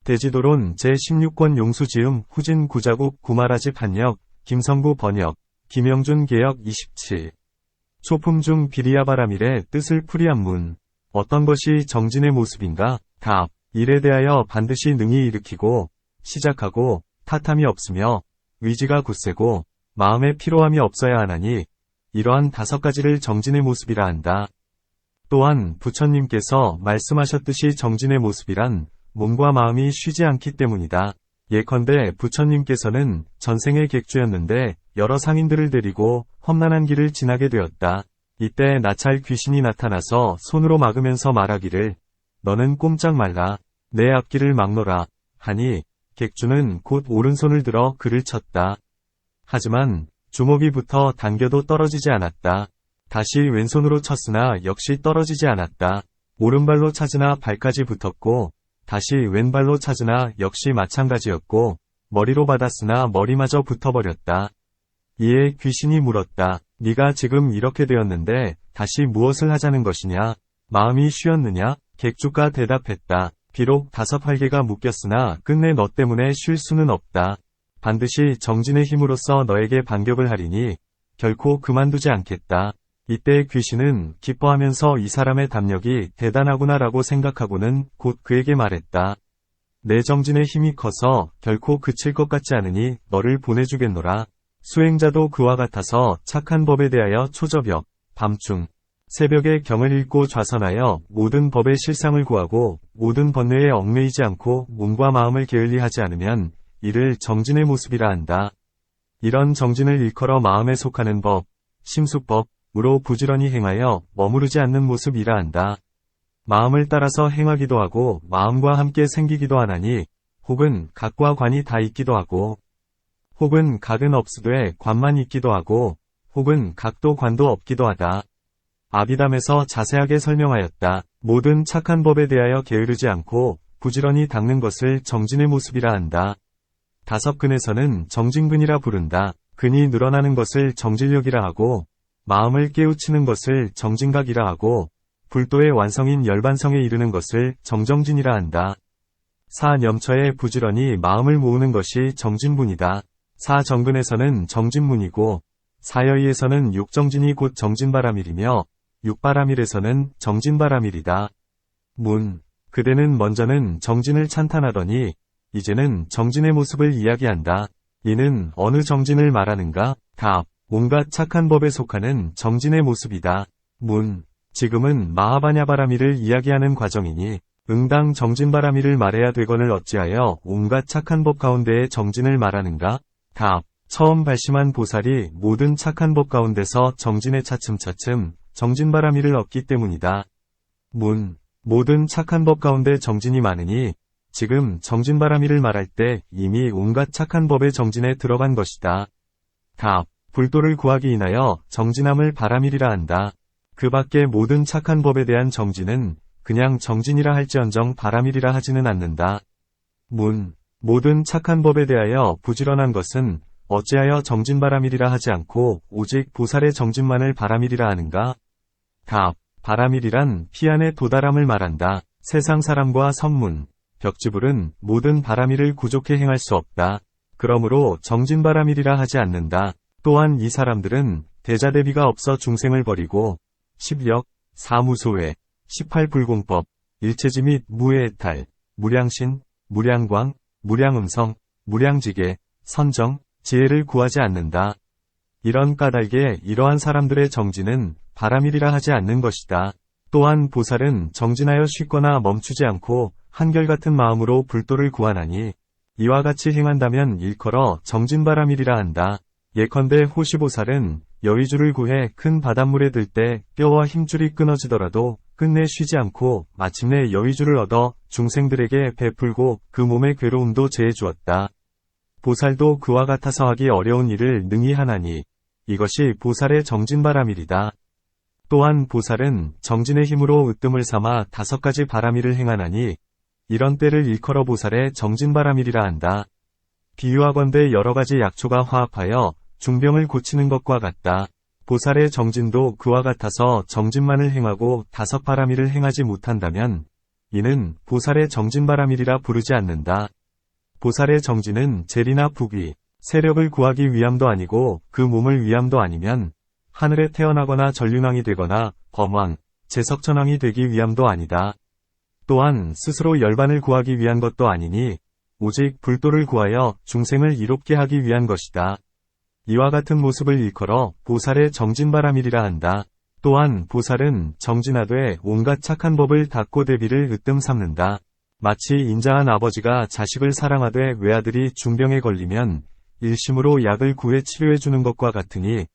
대지도론 제16권 용수지음 후진 구자국 구마라지 판역 김성구 번역 김영준 개역 27 초품 중 비리야바라밀의 뜻을 풀이한 문. 어떤 것이 정진의 모습인가? 답. 일에 대하여 반드시 능히 일으키고 시작하고 타탐이 없으며 의지가 굳세고 마음에 피로함이 없어야 하나니 이러한 5가지를 정진의 모습이라 한다. 또한 부처님께서 말씀하셨듯이 정진의 모습이란 몸과 마음이 쉬지 않기 때문이다. 예컨대 부처님께서는 전생의 객주였는데 여러 상인들을 데리고 험난한 길을 지나게 되었다. 이때 나찰 귀신이 나타나서 손으로 막으면서 말하기를 너는 꼼짝 말라. 내 앞길을 막노라 하니 객주는 곧 오른손을 들어 그를 쳤다. 하지만 주먹이 붙어 당겨도 떨어지지 않았다. 다시 왼손으로 쳤으나 역시 떨어지지 않았다. 오른발로 찾으나 발까지 붙었고 다시 왼발로 찾으나 역시 마찬가지였고 머리로 받았으나 머리마저 붙어버렸다. 이에 귀신이 물었다. 네가 지금 이렇게 되었는데 다시 무엇을 하자는 것이냐? 마음이 쉬었느냐? 객주가 대답했다. 비록 5활개가 묶였으나 끝내 너 때문에 쉴 수는 없다. 반드시 정진의 힘으로써 너에게 반격을 하리니 결코 그만두지 않겠다. 이때 귀신은 기뻐하면서 이 사람의 담력이 대단하구나라고 생각하고는 곧 그에게 말했다. 내 정진의 힘이 커서 결코 그칠 것 같지 않으니 너를 보내주겠노라. 수행자도 그와 같아서 착한 법에 대하여 초저녁, 밤중, 새벽에 경을 읽고 좌선하여 모든 법의 실상을 구하고 모든 번뇌에 얽매이지 않고 몸과 마음을 게을리하지 않으면 이를 정진의 모습이라 한다. 이런 정진을 일컬어 마음에 속하는 법, 심수법으로 부지런히 행하여 머무르지 않는 모습이라 한다. 마음을 따라서 행하기도 하고 마음과 함께 생기기도 하나니 혹은 각과 관이 다 있기도 하고 혹은 각은 없으되 관만 있기도 하고 혹은 각도 관도 없기도 하다. 아비담에서 자세하게 설명하였다. 모든 착한 법에 대하여 게으르지 않고 부지런히 닦는 것을 정진의 모습이라 한다. 5근에서는 정진근이라 부른다. 근이 늘어나는 것을 정진력이라 하고 마음을 깨우치는 것을 정진각이라 하고 불도의 완성인 열반성에 이르는 것을 정정진이라 한다. 사념처에 부지런히 마음을 모으는 것이 정진분이다. 사정근에서는 정진문이고 사여의에서는 육정진이 곧 정진바라밀이며 육바라밀에서는 정진바라밀이다. 문. 그대는 먼저는 정진을 찬탄하더니 이제는 정진의 모습을 이야기한다. 이는 어느 정진을 말하는가? 답. 온갖 착한 법에 속하는 정진의 모습이다. 문. 지금은 마하바냐바라밀을 이야기하는 과정이니 응당 정진바라밀을 말해야 되거늘 어찌하여 온갖 착한 법 가운데의 정진을 말하는가? 답. 처음 발심한 보살이 모든 착한 법 가운데서 정진에 차츰차츰 정진바라밀을 얻기 때문이다. 문. 모든 착한 법 가운데 정진이 많으니 지금 정진바라밀을 말할 때 이미 온갖 착한 법의 정진에 들어간 것이다. 답. 불도를 구하기 인하여 정진함을 바라밀이라 한다. 그 밖에 모든 착한 법에 대한 정진은 그냥 정진이라 할지언정 바라밀이라 하지는 않는다. 문. 모든 착한 법에 대하여 부지런한 것은 어찌하여 정진바라밀이라 하지 않고 오직 보살의 정진만을 바라밀이라 하는가? 답. 바라밀이란 피안의 도달함을 말한다. 세상 사람과 선문, 벽지불은 모든 바라밀을 구족해 행할 수 없다. 그러므로 정진바라밀이라 하지 않는다. 또한 이 사람들은 대자대비가 없어 중생을 버리고 10역, 사무소회, 18불공법, 일체지 및 무해해탈, 무량신, 무량광, 무량음성, 무량지계, 선정, 지혜를 구하지 않는다. 이런 까닭에 이러한 사람들의 정진은 바라밀이라 하지 않는 것이다. 또한 보살은 정진하여 쉬거나 멈추지 않고 한결같은 마음으로 불도를 구하나니 이와 같이 행한다면 일컬어 정진바라밀이라 한다. 예컨대 호시보살은 여의주를 구해 큰 바닷물에 들 때 뼈와 힘줄이 끊어지더라도 끝내 쉬지 않고 마침내 여의주를 얻어 중생들에게 베풀고 그 몸의 괴로움도 제해 주었다. 보살도 그와 같아서 하기 어려운 일을 능히 하나니 이것이 보살의 정진바라밀이다. 또한 보살은 정진의 힘으로 으뜸을 삼아 5가지 바라밀을 행하나니 이런 때를 일컬어 보살의 정진바라밀이라 한다. 비유하건대 여러가지 약초가 화합하여 중병을 고치는 것과 같다. 보살의 정진도 그와 같아서 정진만을 행하고 5바라밀을 행하지 못한다면 이는 보살의 정진바람이리라 부르지 않는다. 보살의 정진은 재리나 부귀, 세력을 구하기 위함도 아니고 그 몸을 위함도 아니면 하늘에 태어나거나 전륜왕이 되거나 범왕, 제석천왕이 되기 위함도 아니다. 또한 스스로 열반을 구하기 위한 것도 아니니 오직 불도를 구하여 중생을 이롭게 하기 위한 것이다. 이와 같은 모습을 일컬어 보살의 정진바람이리라 한다. 또한 보살은 정진하되 온갖 착한 법을 닦고 대비를 으뜸 삼는다. 마치 인자한 아버지가 자식을 사랑하되 외아들이 중병에 걸리면 일심으로 약을 구해 치료해 주는 것과 같으니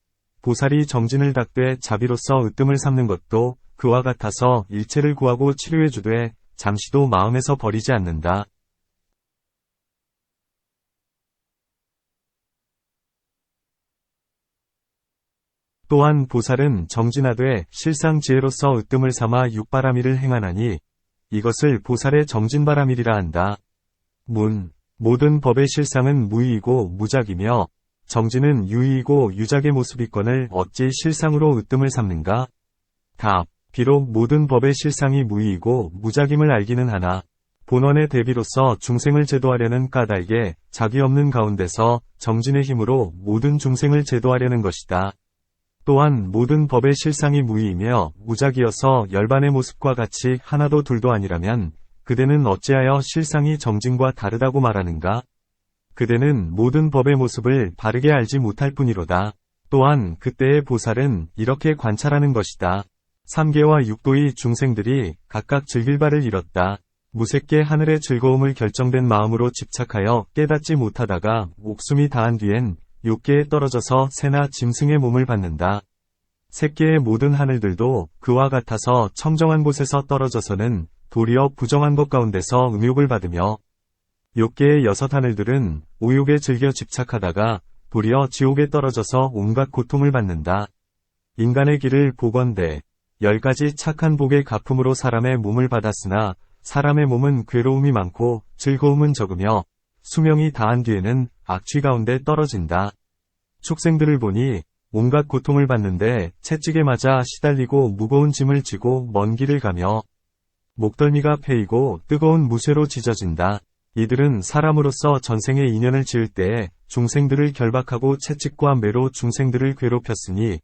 보살이 정진을 닦되 자비로서 으뜸을 삼는 것도 그와 같아서 일체를 구하고 치료해 주되 잠시도 마음에서 버리지 않는다. 또한 보살은 정진하되 실상 지혜로서 으뜸을 삼아 육바라미를 행하나니 이것을 보살의 정진바라밀이라 한다. 모든 법의 실상은 무의이고 무작이며 정진은 유의이고 유작의 모습이건을 어찌 실상으로 으뜸을 삼는가? 답. 비록 모든 법의 실상이 무의이고 무작임을 알기는 하나 본원의 대비로서 중생을 제도하려는 까닭에 자기 없는 가운데서 정진의 힘으로 모든 중생을 제도하려는 것이다. 또한 모든 법의 실상이 무의이며 무작이어서 열반의 모습과 같이 하나도 둘도 아니라면 그대는 어찌하여 실상이 정진과 다르다고 말하는가? 그대는 모든 법의 모습을 바르게 알지 못할 뿐이로다. 또한 그때의 보살은 이렇게 관찰하는 것이다. 3계와 6도의 중생들이 각각 즐길 바를 잃었다. 무색계 하늘의 즐거움을 결정된 마음으로 집착하여 깨닫지 못하다가 목숨이 다한 뒤엔 6계에 떨어져서 새나 짐승의 몸을 받는다. 색계의 모든 하늘들도 그와 같아서 청정한 곳에서 떨어져서는 도리어 부정한 것 가운데서 음욕을 받으며 6계의 6하늘들은 오욕에 즐겨 집착하다가 도리어 지옥에 떨어져서 온갖 고통을 받는다. 인간의 길을 보건대 10가지 착한 복의 가품으로 사람의 몸을 받았으나 사람의 몸은 괴로움이 많고 즐거움은 적으며 수명이 다한 뒤에는 악취 가운데 떨어진다. 축생들을 보니 온갖 고통을 받는데 채찍에 맞아 시달리고 무거운 짐을 지고 먼 길을 가며 목덜미가 패이고 뜨거운 무쇠로 지져진다. 이들은 사람으로서 전생의 인연을 지을 때에 중생들을 결박하고 채찍과 매로 중생들을 괴롭혔으니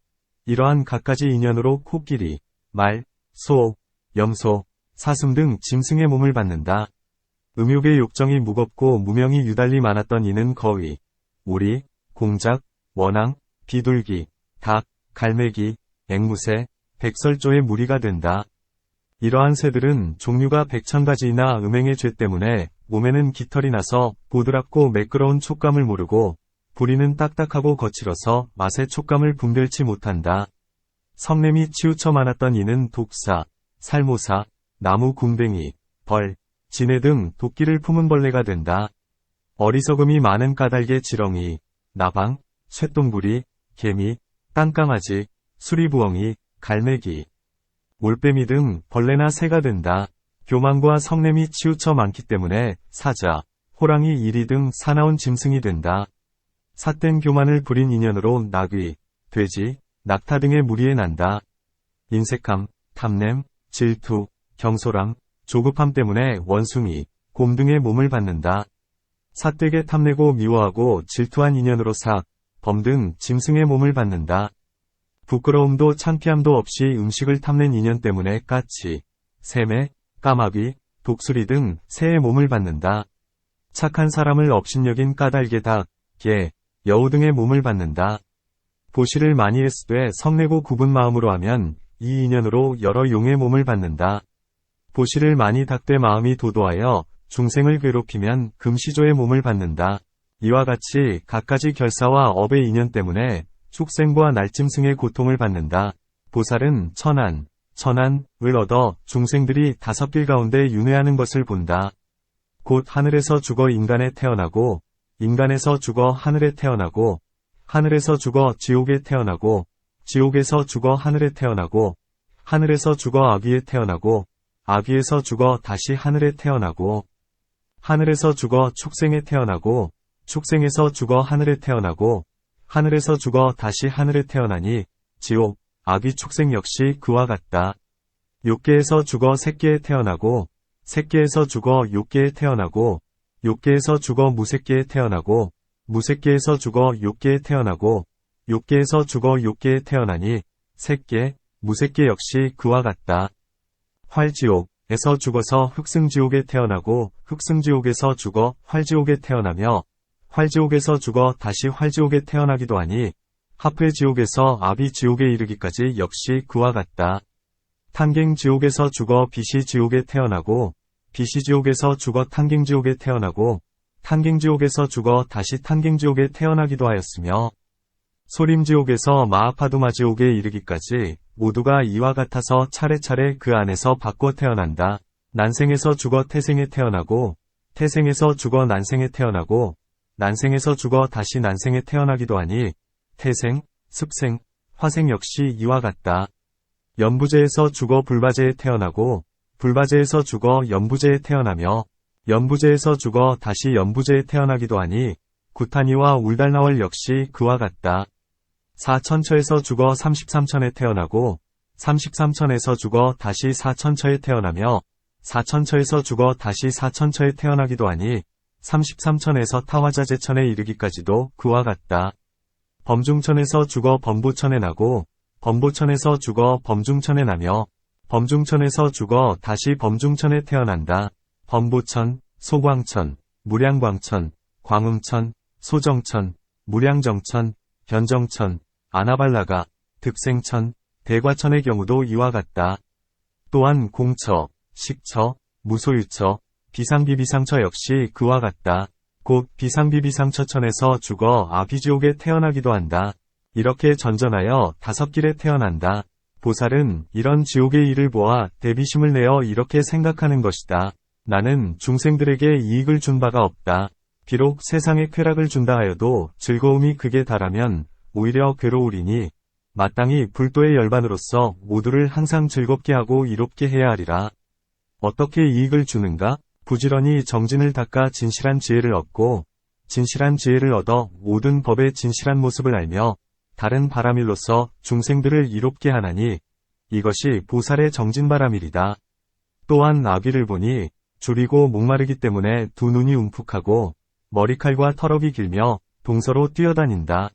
이러한 갖가지 인연으로 코끼리, 말, 소, 염소, 사슴 등 짐승의 몸을 받는다. 음욕의 욕정이 무겁고 무명이 유달리 많았던 이는 거위, 오리, 공작, 원앙, 비둘기, 닭, 갈매기, 앵무새, 백설조의 무리가 된다. 이러한 새들은 종류가 100,000가지이나 음행의 죄 때문에 몸에는 깃털이 나서 보드랍고 매끄러운 촉감을 모르고 부리는 딱딱하고 거칠어서 맛의 촉감을 분별치 못한다. 성냄이 치우쳐 많았던 이는 독사, 살모사, 나무 궁뎅이, 벌, 지네 등 도끼를 품은 벌레가 된다. 어리석음이 많은 까닭의 지렁이, 나방, 쇠똥구리, 개미, 땅강아지, 수리부엉이, 갈매기, 올빼미 등 벌레나 새가 된다. 교만과 성냄이 치우쳐 많기 때문에 사자, 호랑이, 이리 등 사나운 짐승이 된다. 삿된 교만을 부린 인연으로 나귀, 돼지, 낙타 등의 무리에 난다. 인색함, 탐냄, 질투, 경솔함, 조급함 때문에 원숭이, 곰 등의 몸을 받는다. 삿되게 탐내고 미워하고 질투한 인연으로 삭, 범 등 짐승의 몸을 받는다. 부끄러움도 창피함도 없이 음식을 탐낸 인연 때문에 까치, 새매, 까마귀, 독수리 등 새의 몸을 받는다. 착한 사람을 업신여긴 까닭의 닭, 개, 여우 등의 몸을 받는다. 보시를 많이 했으되 성내고 굽은 마음으로 하면 이 인연으로 여러 용의 몸을 받는다. 보시를 많이 닦되 마음이 도도하여 중생을 괴롭히면 금시조의 몸을 받는다. 이와 같이 갖가지 결사와 업의 인연 때문에 축생과 날짐승의 고통을 받는다. 보살은 천안을 얻어 중생들이 5길 가운데 윤회하는 것을 본다. 곧 하늘에서 죽어 인간에 태어나고, 인간에서 죽어 하늘에 태어나고, 하늘에서 죽어 지옥에 태어나고, 지옥에서 죽어 하늘에 태어나고, 하늘에서 죽어 아귀에 태어나고, 아귀에서 죽어 다시 하늘에 태어나고, 하늘에서 죽어 축생에 태어나고, 축생에서 죽어 하늘에 태어나고, 하늘에서 죽어 다시 하늘에 태어나니 지옥, 아귀 축생 역시 그와 같다. 6계에서 죽어 새끼에 태어나고 새끼에서 죽어 욕계에 태어나고, 욕계에서 죽어 무새끼에 태어나고, 무새끼에서 죽어 욕계에 태어나고, 욕계에서 죽어 욕계에 태어나니, 새끼, 무새끼 역시 그와 같다. 활지옥에서 죽어서 흑승지옥에 태어나고, 흑승지옥에서 죽어 활지옥에 태어나며, 활지옥에서 죽어 다시 활지옥에 태어나기도 하니, 하프의지옥에서 아비지옥에 이르기까지 역시 그와 같다. 탄갱지옥에서 죽어 비시지옥에 태어나고, 비시지옥에서 죽어 탄갱지옥에 태어나고, 탄갱지옥에서 죽어 다시 탄갱지옥에 태어나기도 하였으며, 소림지옥에서 마하파두마지옥에 이르기까지 모두가 이와 같아서 차례차례 그 안에서 바꿔 태어난다. 난생에서 죽어 태생에 태어나고, 태생에서 죽어 난생에 태어나고, 난생에서 죽어 다시 난생에 태어나기도 하니, 태생, 습생, 화생 역시 이와 같다. 연부제에서 죽어 불바제에 태어나고, 불바제에서 죽어 연부제에 태어나며, 연부제에서 죽어 다시 연부제에 태어나기도 하니, 구타니와 울달나월 역시 그와 같다. 사천처에서 죽어 33천에 태어나고, 33천에서 죽어 다시 사천처에 태어나며, 사천처에서 죽어 다시 사천처에 태어나기도 하니, 33천에서 타화자재천에 이르기까지도 그와 같다. 범중천에서 죽어 범부천에 나고, 범부천에서 죽어 범중천에 나며, 범중천에서 죽어 다시 범중천에 태어난다. 범부천, 소광천, 무량광천, 광음천, 소정천, 무량정천, 변정천, 아나발라가, 득생천, 대과천의 경우도 이와 같다. 또한 공처, 식처, 무소유처, 비상비비상처 역시 그와 같다. 곧 비상비비상처천에서 죽어 아비지옥에 태어나기도 한다. 이렇게 전전하여 5길에 태어난다. 보살은 이런 지옥의 일을 보아 대비심을 내어 이렇게 생각하는 것이다. 나는 중생들에게 이익을 준 바가 없다. 비록 세상에 쾌락을 준다 하여도 즐거움이 극에 달하면 오히려 괴로우리니 마땅히 불도의 열반으로서 모두를 항상 즐겁게 하고 이롭게 해야 하리라. 어떻게 이익을 주는가? 부지런히 정진을 닦아 진실한 지혜를 얻고 진실한 지혜를 얻어 모든 법의 진실한 모습을 알며 다른 바람일로서 중생들을 이롭게 하나니 이것이 보살의 정진바람일이다. 또한 아비를 보니 줄이고 목마르기 때문에 두 눈이 움푹하고 머리칼과 털업이 길며 동서로 뛰어다닌다.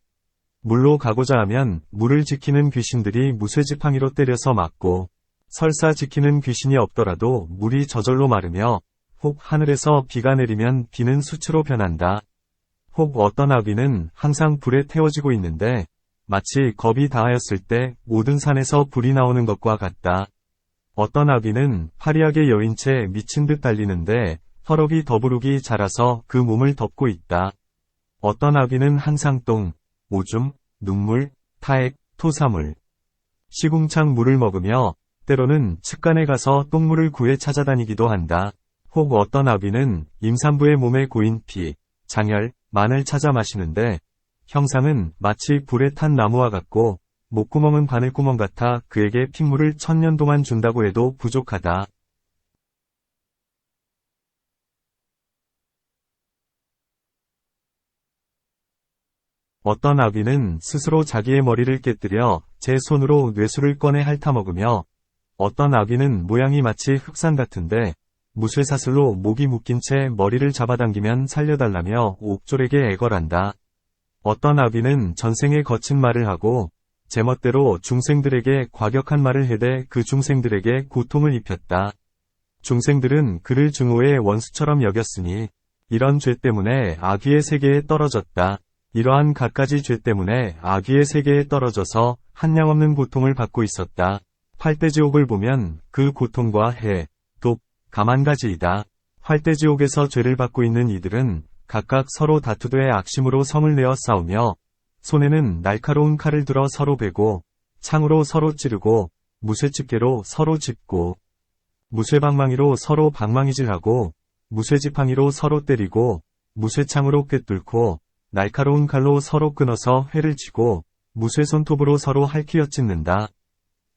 물로 가고자 하면 물을 지키는 귀신들이 무쇠지팡이로 때려서 막고 설사 지키는 귀신이 없더라도 물이 저절로 마르며 혹 하늘에서 비가 내리면 비는 수치로 변한다. 혹 어떤 아비는 항상 불에 태워지고 있는데 마치 겁이 다하였을 때 모든 산에서 불이 나오는 것과 같다. 어떤 아비는 파리하게 여인 채 미친 듯 달리는데 털업이 더부룩이 자라서 그 몸을 덮고 있다. 어떤 아비는 항상 똥, 오줌, 눈물, 타액, 토사물, 시궁창 물을 먹으며 때로는 측간에 가서 똥물을 구해 찾아다니기도 한다. 혹 어떤 아비는 임산부의 몸에 고인 피, 장혈, 만을 찾아 마시는데 형상은 마치 불에 탄 나무와 같고 목구멍은 바늘구멍 같아 그에게 핏물을 1000년 동안 준다고 해도 부족하다. 어떤 아비는 스스로 자기의 머리를 깨뜨려 제 손으로 뇌수를 꺼내 핥아먹으며 어떤 아비는 모양이 마치 흑산 같은데 무쇠사슬로 목이 묶인 채 머리를 잡아당기면 살려달라며 옥졸에게 애걸한다. 어떤 아비는 전생에 거친 말을 하고 제멋대로 중생들에게 과격한 말을 해대 그 중생들에게 고통을 입혔다. 중생들은 그를 증오의 원수처럼 여겼으니 이런 죄 때문에 악귀의 세계에 떨어졌다. 이러한 갖가지 죄 때문에 악귀의 세계에 떨어져서 한량없는 고통을 받고 있었다. 활대지옥을 보면 그 고통과 해, 독, 감 한 가지이다. 활대지옥에서 죄를 받고 있는 이들은 각각 서로 다투되 악심으로 성을 내어 싸우며 손에는 날카로운 칼을 들어 서로 베고 창으로 서로 찌르고 무쇠집게로 서로 짚고 무쇠방망이로 서로 방망이질하고 무쇠지팡이로 서로 때리고 무쇠창으로 꿰뚫고 날카로운 칼로 서로 끊어서 회를 치고 무쇠손톱으로 서로 핥히어 찢는다.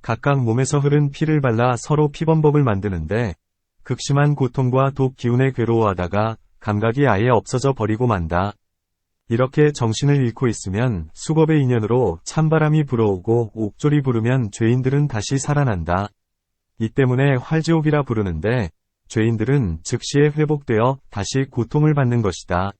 각각 몸에서 흐른 피를 발라 서로 피범벅을 만드는데 극심한 고통과 독 기운에 괴로워하다가 감각이 아예 없어져 버리고 만다. 이렇게 정신을 잃고 있으면 수겁의 인연으로 찬바람이 불어오고 옥졸이 부르면 죄인들은 다시 살아난다. 이 때문에 활지옥이라 부르는데 죄인들은 즉시에 회복되어 다시 고통을 받는 것이다.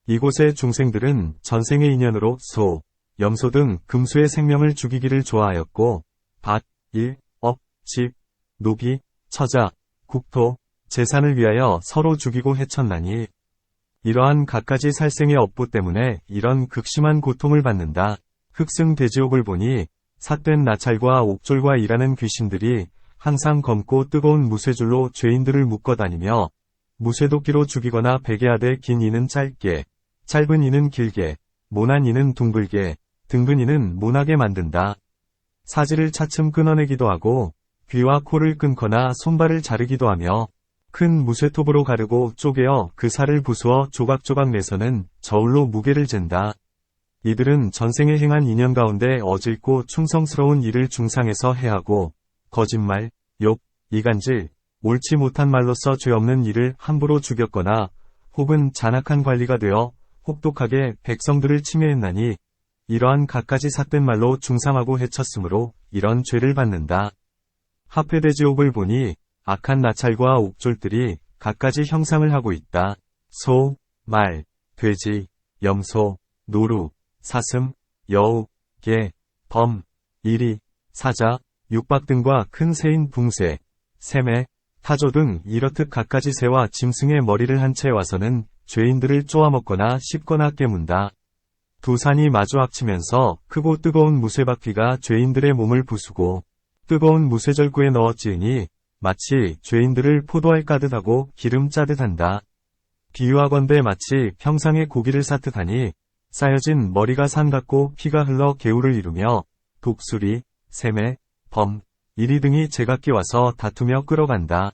이곳의 중생들은 전생의 인연으로 소, 염소 등 금수의 생명을 죽이기를 좋아하였고, 밭, 일, 업, 집, 노비, 처자, 국토, 재산을 위하여 서로 죽이고 해쳤나니, 이러한 갖가지 살생의 업보 때문에 이런 극심한 고통을 받는다. 흑승대지옥을 보니 삿된 나찰과 옥졸과 일하는 귀신들이 항상 검고 뜨거운 무쇠줄로 죄인들을 묶어다니며 무쇠도끼로 죽이거나 베개하되 긴 이는 짧게, 짧은 이는 길게, 모난 이는 둥글게, 등근 이는 모나게 만든다. 사지를 차츰 끊어내기도 하고 귀와 코를 끊거나 손발을 자르기도 하며 큰 무쇠톱으로 가르고 쪼개어 그 살을 부수어 조각조각 내서는 저울로 무게를 잰다. 이들은 전생에 행한 인연 가운데 어질고 충성스러운 일을 중상에서 해하고 거짓말, 욕, 이간질, 옳지 못한 말로써 죄 없는 일을 함부로 죽였거나 혹은 잔악한 관리가 되어 혹독하게 백성들을 침해했나니 이러한 갖가지 삿된 말로 중상하고 해쳤으므로 이런 죄를 받는다. 합회대지옥을 보니 악한 나찰과 옥졸들이 갖가지 형상을 하고 있다. 소, 말, 돼지, 염소, 노루, 사슴, 여우, 개, 범, 이리, 사자, 육박 등과 큰 새인 붕새, 샘매, 타조 등 이렇듯 갖가지 새와 짐승의 머리를 한 채 와서는 죄인들을 쪼아먹거나 씹거나 깨문다. 두 산이 마주 합치면서 크고 뜨거운 무쇠바퀴가 죄인들의 몸을 부수고 뜨거운 무쇠절구에 넣어 찌으니 마치 죄인들을 포도알 까듯 하고 기름 짜듯 한다. 비유하건대 마치 평상에 고기를 쌓듯 하니 쌓여진 머리가 산 같고 피가 흘러 개울을 이루며 독수리, 샘매, 범, 이리 등이 제각기 와서 다투며 끌어간다.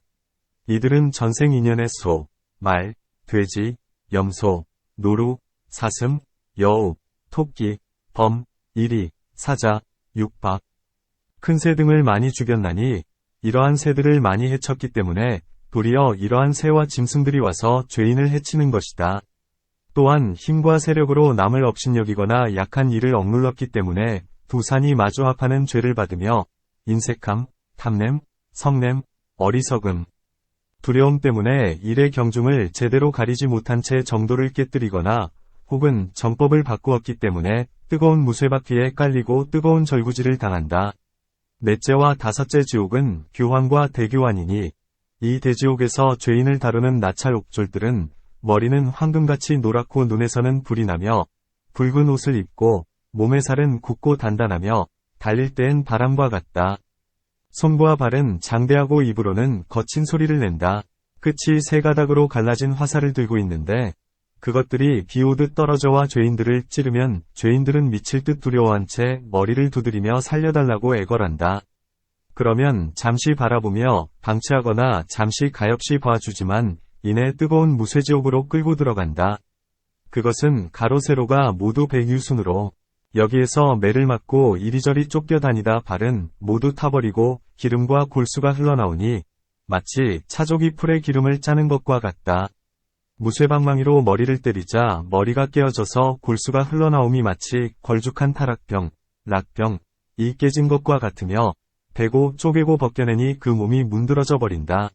이들은 전생 인연의 소, 말, 돼지, 염소, 노루, 사슴, 여우, 토끼, 범, 이리, 사자, 육박, 큰 새 등을 많이 죽였나니 이러한 새들을 많이 해쳤기 때문에 도리어 이러한 새와 짐승들이 와서 죄인을 해치는 것이다. 또한 힘과 세력으로 남을 업신여기거나 약한 이를 억눌렀기 때문에 두 산이 마주 합하는 죄를 받으며 인색함, 탐냄, 성냄, 어리석음, 두려움 때문에 일의 경중을 제대로 가리지 못한 채 정도를 깨뜨리거나 혹은 정법을 바꾸었기 때문에 뜨거운 무쇠바퀴에 깔리고 뜨거운 절구질을 당한다. 넷째와 다섯째 지옥은 교환과 대교환이니 이 대지옥에서 죄인을 다루는 나찰 옥졸들은 머리는 황금같이 노랗고 눈에서는 불이 나며 붉은 옷을 입고 몸의 살은 굳고 단단하며 달릴 때엔 바람과 같다. 손과 발은 장대하고 입으로는 거친 소리를 낸다. 끝이 세 가닥으로 갈라진 화살을 들고 있는데 그것들이 비 오듯 떨어져와 죄인들을 찌르면 죄인들은 미칠 듯 두려워한 채 머리를 두드리며 살려달라고 애걸한다. 그러면 잠시 바라보며 방치하거나 잠시 가엾이 봐주지만 이내 뜨거운 무쇠지옥으로 끌고 들어간다. 그것은 가로 세로가 모두 백유순으로 여기에서 매를 맞고 이리저리 쫓겨다니다 발은 모두 타버리고 기름과 골수가 흘러나오니 마치 차조기 풀에 기름을 짜는 것과 같다. 무쇠방망이로 머리를 때리자 머리가 깨어져서 골수가 흘러나옴이 마치 걸죽한 타락병, 락병, 이 깨진 것과 같으며 베고 쪼개고 벗겨내니 그 몸이 문드러져 버린다.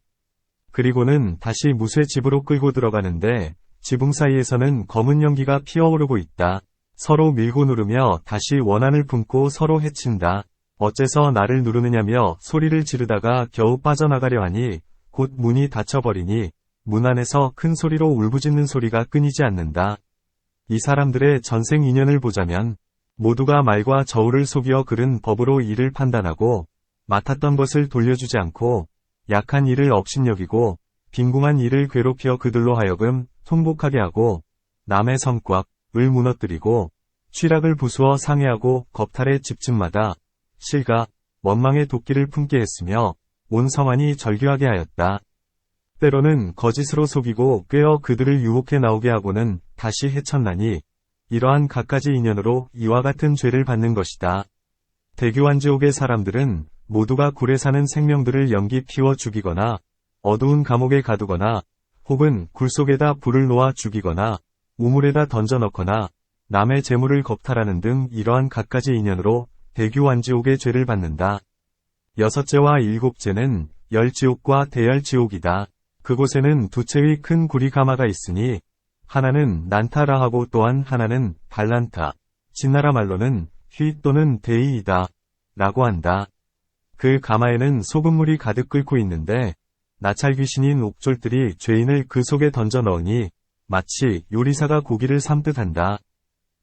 그리고는 다시 무쇠집으로 끌고 들어가는데 지붕 사이에서는 검은 연기가 피어오르고 있다. 서로 밀고 누르며 다시 원한을 품고 서로 해친다. 어째서 나를 누르느냐며 소리를 지르다가 겨우 빠져나가려 하니 곧 문이 닫혀버리니 문 안에서 큰 소리로 울부짖는 소리가 끊이지 않는다. 이 사람들의 전생 인연을 보자면 모두가 말과 저울을 속여 그른 법으로 일을 판단하고 맡았던 것을 돌려주지 않고 약한 일을 업신여기고 빈궁한 일을 괴롭혀 그들로 하여금 통복하게 하고 남의 성곽을 무너뜨리고 취락을 부수어 상해하고 겁탈의 집집마다 실과 원망의 도끼를 품게 했으며 온 성안이 절규하게 하였다. 때로는 거짓으로 속이고 꿰어 그들을 유혹해 나오게 하고는 다시 해쳤나니 이러한 갖가지 인연으로 이와 같은 죄를 받는 것이다. 대교환지옥의 사람들은 모두가 굴에 사는 생명들을 연기 피워 죽이거나 어두운 감옥에 가두거나 혹은 굴 속에다 불을 놓아 죽이거나 우물에다 던져 넣거나 남의 재물을 겁탈하는 등 이러한 갖가지 인연으로 대교환지옥의 죄를 받는다. 여섯째와 일곱째는 열지옥과 대열지옥이다. 그곳에는 두 채의 큰 구리가마가 있으니 하나는 난타라하고 또한 하나는 발란타, 진나라 말로는 휘 또는 데이이다 라고 한다. 그 가마에는 소금물이 가득 끓고 있는데 나찰 귀신인 옥졸들이 죄인을 그 속에 던져 넣으니 마치 요리사가 고기를 삶듯 한다.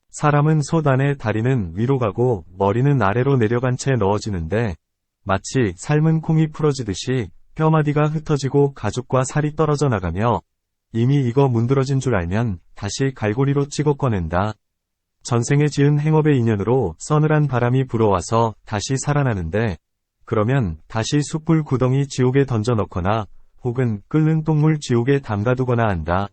사람은 솥 안에 다리는 위로 가고 머리는 아래로 내려간 채 넣어지는데 마치 삶은 콩이 풀어지듯이 뼈마디가 흩어지고 가죽과 살이 떨어져 나가며 이미 익어 문드러진 줄 알면 다시 갈고리로 찍어 꺼낸다. 전생에 지은 행업의 인연으로 서늘한 바람이 불어와서 다시 살아나는데 그러면 다시 숯불 구덩이 지옥에 던져 넣거나 혹은 끓는 똥물 지옥에 담가두거나 한다.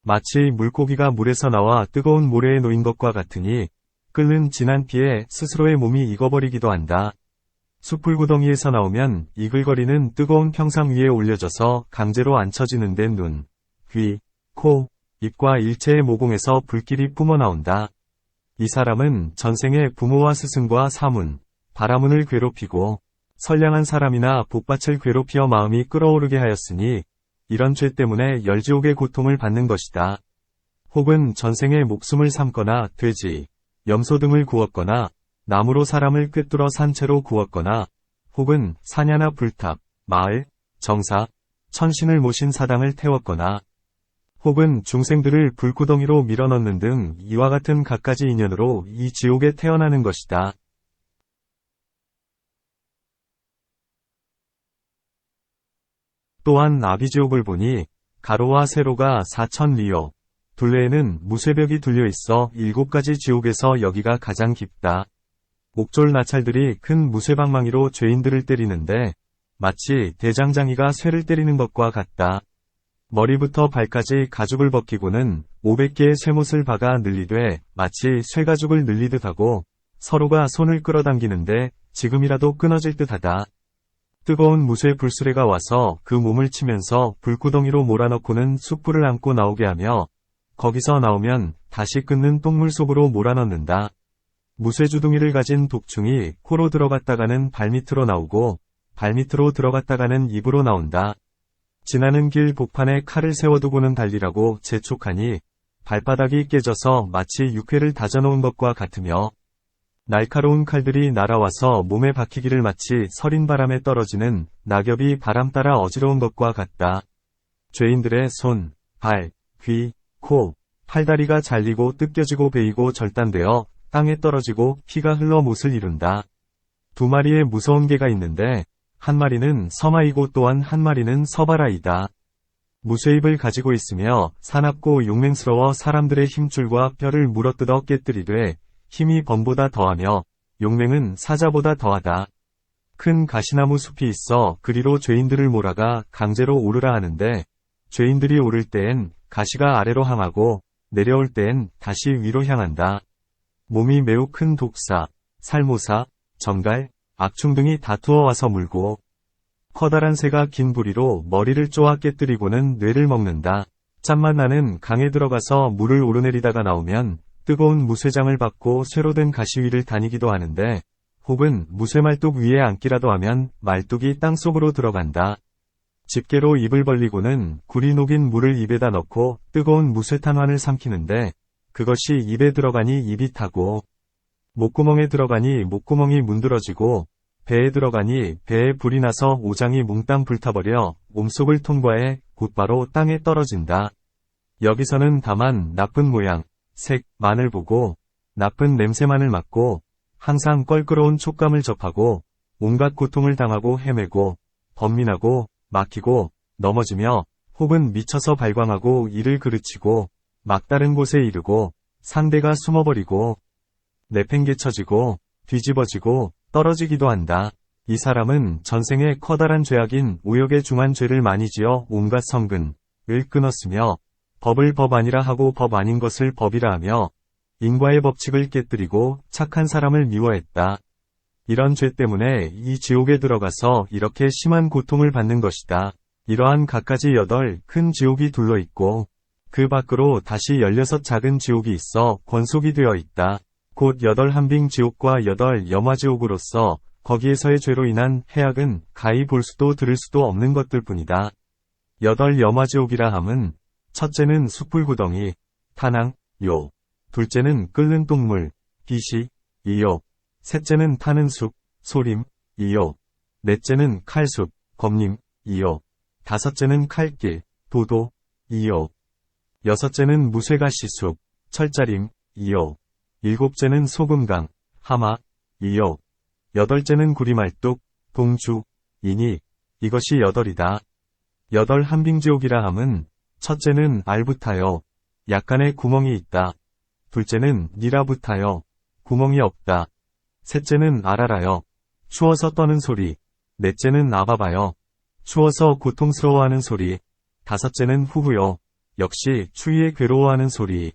마치 물고기가 물에서 나와 뜨거운 모래에 놓인 것과 같으니 끓는 진한 피에 스스로의 몸이 익어버리기도 한다. 숯불 구덩이에서 나오면 이글거리는 뜨거운 평상 위에 올려져서 강제로 앉혀지는 데 눈, 귀, 코, 입과 일체의 모공에서 불길이 뿜어나온다. 이 사람은 전생에 부모와 스승과 사문, 바라문을 괴롭히고 선량한 사람이나 복밭을 괴롭히어 마음이 끓어오르게 하였으니 이런 죄 때문에 열지옥의 고통을 받는 것이다. 혹은 전생에 목숨을 삼거나 돼지, 염소 등을 구웠거나 나무로 사람을 꿰뚫어 산채로 구웠거나 혹은 사냐나 불탑, 마을, 정사, 천신을 모신 사당을 태웠거나 혹은 중생들을 불구덩이로 밀어넣는 등 이와 같은 갖가지 인연으로 이 지옥에 태어나는 것이다. 또한 아비지옥을 보니 가로와 세로가 4,000리오, 둘레에는 무쇠벽이 둘려 있어 7가지 지옥에서 여기가 가장 깊다. 옥졸 나찰들이 큰 무쇠방망이로 죄인들을 때리는데 마치 대장장이가 쇠를 때리는 것과 같다. 머리부터 발까지 가죽을 벗기고는 500개의 쇠못을 박아 늘리되 마치 쇠가죽을 늘리듯 하고 서로가 손을 끌어당기는데 지금이라도 끊어질 듯 하다. 뜨거운 무쇠 불수레가 와서 그 몸을 치면서 불구덩이로 몰아넣고는 숯불을 안고 나오게 하며 거기서 나오면 다시 끓는 똥물 속으로 몰아넣는다. 무쇠 주둥이를 가진 독충이 코로 들어갔다가는 발밑으로 나오고 발밑으로 들어갔다가는 입으로 나온다. 지나는 길 복판에 칼을 세워두고는 달리라고 재촉하니 발바닥이 깨져서 마치 육회를 다져놓은 것과 같으며 날카로운 칼들이 날아와서 몸에 박히기를 마치 서린 바람에 떨어지는 낙엽이 바람 따라 어지러운 것과 같다. 죄인들의 손, 발, 귀, 코, 팔다리가 잘리고 뜯겨지고 베이고 절단되어 땅에 떨어지고 피가 흘러 못을 이룬다. 두 마리의 무서운 개가 있는데 한 마리는 서마이고 또한 한 마리는 서바라이다. 무쇠입을 가지고 있으며 사납고 용맹스러워 사람들의 힘줄과 뼈를 물어뜯어 깨뜨리되 힘이 범보다 더하며 용맹은 사자보다 더하다. 큰 가시나무 숲이 있어 그리로 죄인들을 몰아가 강제로 오르라 하는데 죄인들이 오를 때엔 가시가 아래로 향하고 내려올 때엔 다시 위로 향한다. 몸이 매우 큰 독사, 살모사, 정갈, 악충 등이 다투어 와서 물고 커다란 새가 긴 부리로 머리를 쪼아 깨뜨리고는 뇌를 먹는다. 짠맛 나는 강에 들어가서 물을 오르내리다가 나오면 뜨거운 무쇠장을 받고 쇠로 된 가시 위를 다니기도 하는데 혹은 무쇠말뚝 위에 앉기라도 하면 말뚝이 땅속으로 들어간다. 집게로 입을 벌리고는 굴이 녹인 물을 입에다 넣고 뜨거운 무쇠탄환을 삼키는데 그것이 입에 들어가니 입이 타고 목구멍에 들어가니 목구멍이 문드러지고 배에 들어가니 배에 불이 나서 오장이 몽땅 불타버려 몸속을 통과해 곧바로 땅에 떨어진다. 여기서는 다만 나쁜 모양, 색, 만을 보고 나쁜 냄새만을 맡고 항상 껄끄러운 촉감을 접하고 온갖 고통을 당하고 헤매고 번민하고 막히고 넘어지며 혹은 미쳐서 발광하고 이를 그르치고 막다른 곳에 이르고 상대가 숨어버리고 내팽개쳐지고 뒤집어지고 떨어지기도 한다. 이 사람은 전생에 커다란 죄악인 오역의 중한 죄를 많이 지어 온갖 성근을 끊었으며 법을 법 아니라 하고 법 아닌 것을 법이라 하며 인과의 법칙을 깨뜨리고 착한 사람을 미워했다. 이런 죄 때문에 이 지옥에 들어가서 이렇게 심한 고통을 받는 것이다. 이러한 갖가지 8 큰 지옥이 둘러 있고 그 밖으로 다시 16 작은 지옥이 있어 권속이 되어 있다. 곧 8 한빙 지옥과 8 염화지옥으로서 거기에서의 죄로 인한 해악은 가히 볼 수도 들을 수도 없는 것들 뿐이다. 여덟 염화지옥이라 함은 첫째는 숯불구덩이, 탄항, 요. 둘째는 끓는 똥물, 비시, 이요. 셋째는 타는 숲, 소림, 이요. 넷째는 칼숲, 검림, 이요. 다섯째는 칼길, 도도, 이요. 여섯째는 무쇠가시숲, 철자림, 이요. 일곱째는 소금강, 하마, 이요. 여덟째는 구리말뚝, 동주, 이니, 이것이 여덟이다. 여덟 한빙지옥이라 함은 첫째는 알부타여, 약간의 구멍이 있다. 둘째는 니라부타여, 구멍이 없다. 셋째는 아라라여, 추워서 떠는 소리. 넷째는 아바바여, 추워서 고통스러워하는 소리. 다섯째는 후후여, 역시 추위에 괴로워하는 소리.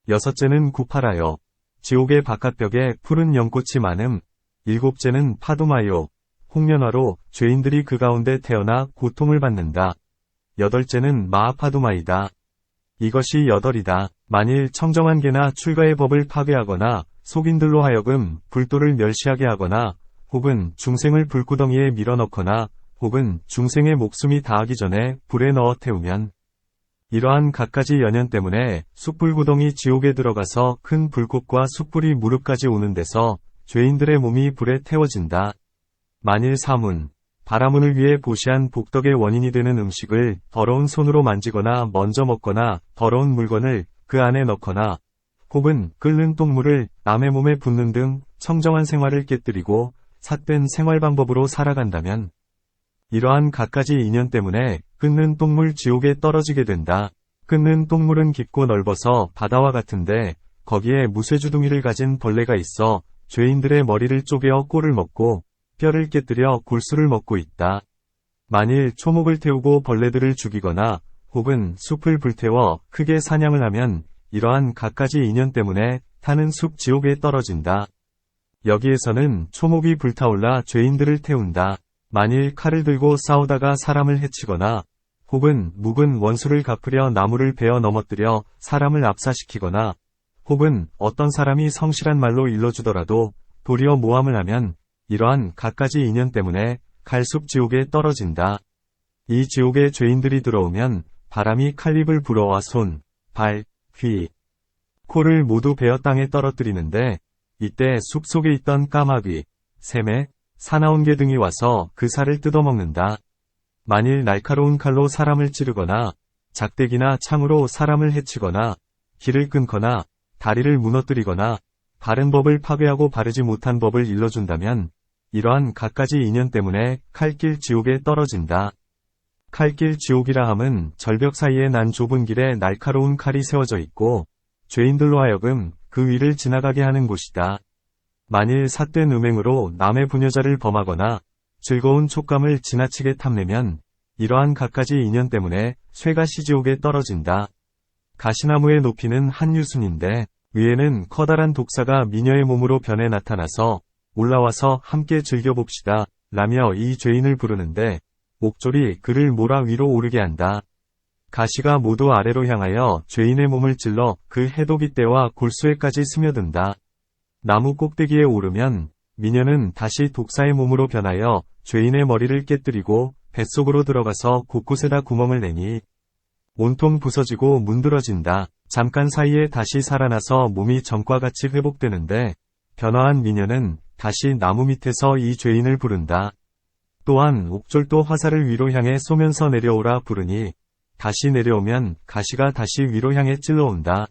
여섯째는 구파라여, 지옥의 바깥벽에 푸른 연꽃이 많음. 일곱째는 파두마요, 홍련화로 죄인들이 그 가운데 태어나 고통을 받는다. 여덟째는 마하파두마이다. 이것이 여덟이다. 만일 청정한 개나 출가의 법을 파괴하거나 속인들로 하여금 불도를 멸시하게 하거나 혹은 중생을 불구덩이에 밀어넣거나 혹은 중생의 목숨이 다하기 전에 불에 넣어 태우면 이러한 갖가지 연연 때문에 숯불구덩이 지옥에 들어가서 큰 불꽃과 숯불이 무릎까지 오는 데서 죄인들의 몸이 불에 태워진다. 만일 사문, 바라문을 위해 보시한 복덕의 원인이 되는 음식을 더러운 손으로 만지거나 먼저 먹거나 더러운 물건을 그 안에 넣거나 혹은 끓는 똥물을 남의 몸에 붓는 등 청정한 생활을 깨뜨리고 삿된 생활 방법으로 살아간다면 이러한 갖가지 인연 때문에 끓는 똥물 지옥에 떨어지게 된다. 끓는 똥물은 깊고 넓어서 바다와 같은데 거기에 무쇠주둥이를 가진 벌레가 있어 죄인들의 머리를 쪼개어 꼴을 먹고 뼈를 깨뜨려 골수를 먹고 있다. 만일 초목을 태우고 벌레들을 죽이거나 혹은 숲을 불태워 크게 사냥을 하면 이러한 갖가지 인연 때문에 타는 숲 지옥에 떨어진다. 여기에서는 초목이 불타올라 죄인들을 태운다. 만일 칼을 들고 싸우다가 사람을 해치거나 혹은 묵은 원수를 갚으려 나무를 베어 넘어뜨려 사람을 압사시키거나 혹은 어떤 사람이 성실한 말로 일러주더라도 도리어 모함을 하면 이러한 갖가지 인연 때문에 갈숲 지옥에 떨어진다. 이 지옥에 죄인들이 들어오면 바람이 칼립을 불어와 손, 발, 귀, 코를 모두 베어 땅에 떨어뜨리는데 이때 숲 속에 있던 까마귀, 새매, 사나운개 등이 와서 그 살을 뜯어먹는다. 만일 날카로운 칼로 사람을 찌르거나 작대기나 창으로 사람을 해치거나 길을 끊거나 다리를 무너뜨리거나 바른 법을 파괴하고 바르지 못한 법을 일러준다면 이러한 갖가지 인연 때문에 칼길 지옥에 떨어진다. 칼길 지옥이라 함은 절벽 사이에 난 좁은 길에 날카로운 칼이 세워져 있고 죄인들로 하여금 그 위를 지나가게 하는 곳이다. 만일 삿된 음행으로 남의 부녀자를 범하거나 즐거운 촉감을 지나치게 탐내면 이러한 갖가지 인연 때문에 쇠가시지옥에 떨어진다. 가시나무의 높이는 한 유순인데 위에는 커다란 독사가 미녀의 몸으로 변해 나타나서 올라와서 함께 즐겨봅시다 라며 이 죄인을 부르는데 옥졸이 그를 몰아 위로 오르게 한다. 가시가 모두 아래로 향하여 죄인의 몸을 찔러 그 해독이 때와 골수에까지 스며든다. 나무 꼭대기에 오르면 미녀는 다시 독사의 몸으로 변하여 죄인의 머리를 깨뜨리고 뱃속으로 들어가서 곳곳에다 구멍을 내니 온통 부서지고 문드러진다. 잠깐 사이에 다시 살아나서 몸이 전과 같이 회복되는데 변화한 미녀는 다시 나무 밑에서 이 죄인을 부른다. 또한 옥졸도 화살을 위로 향해 쏘면서 내려오라 부르니 다시 내려오면 가시가 다시 위로 향해 찔러온다.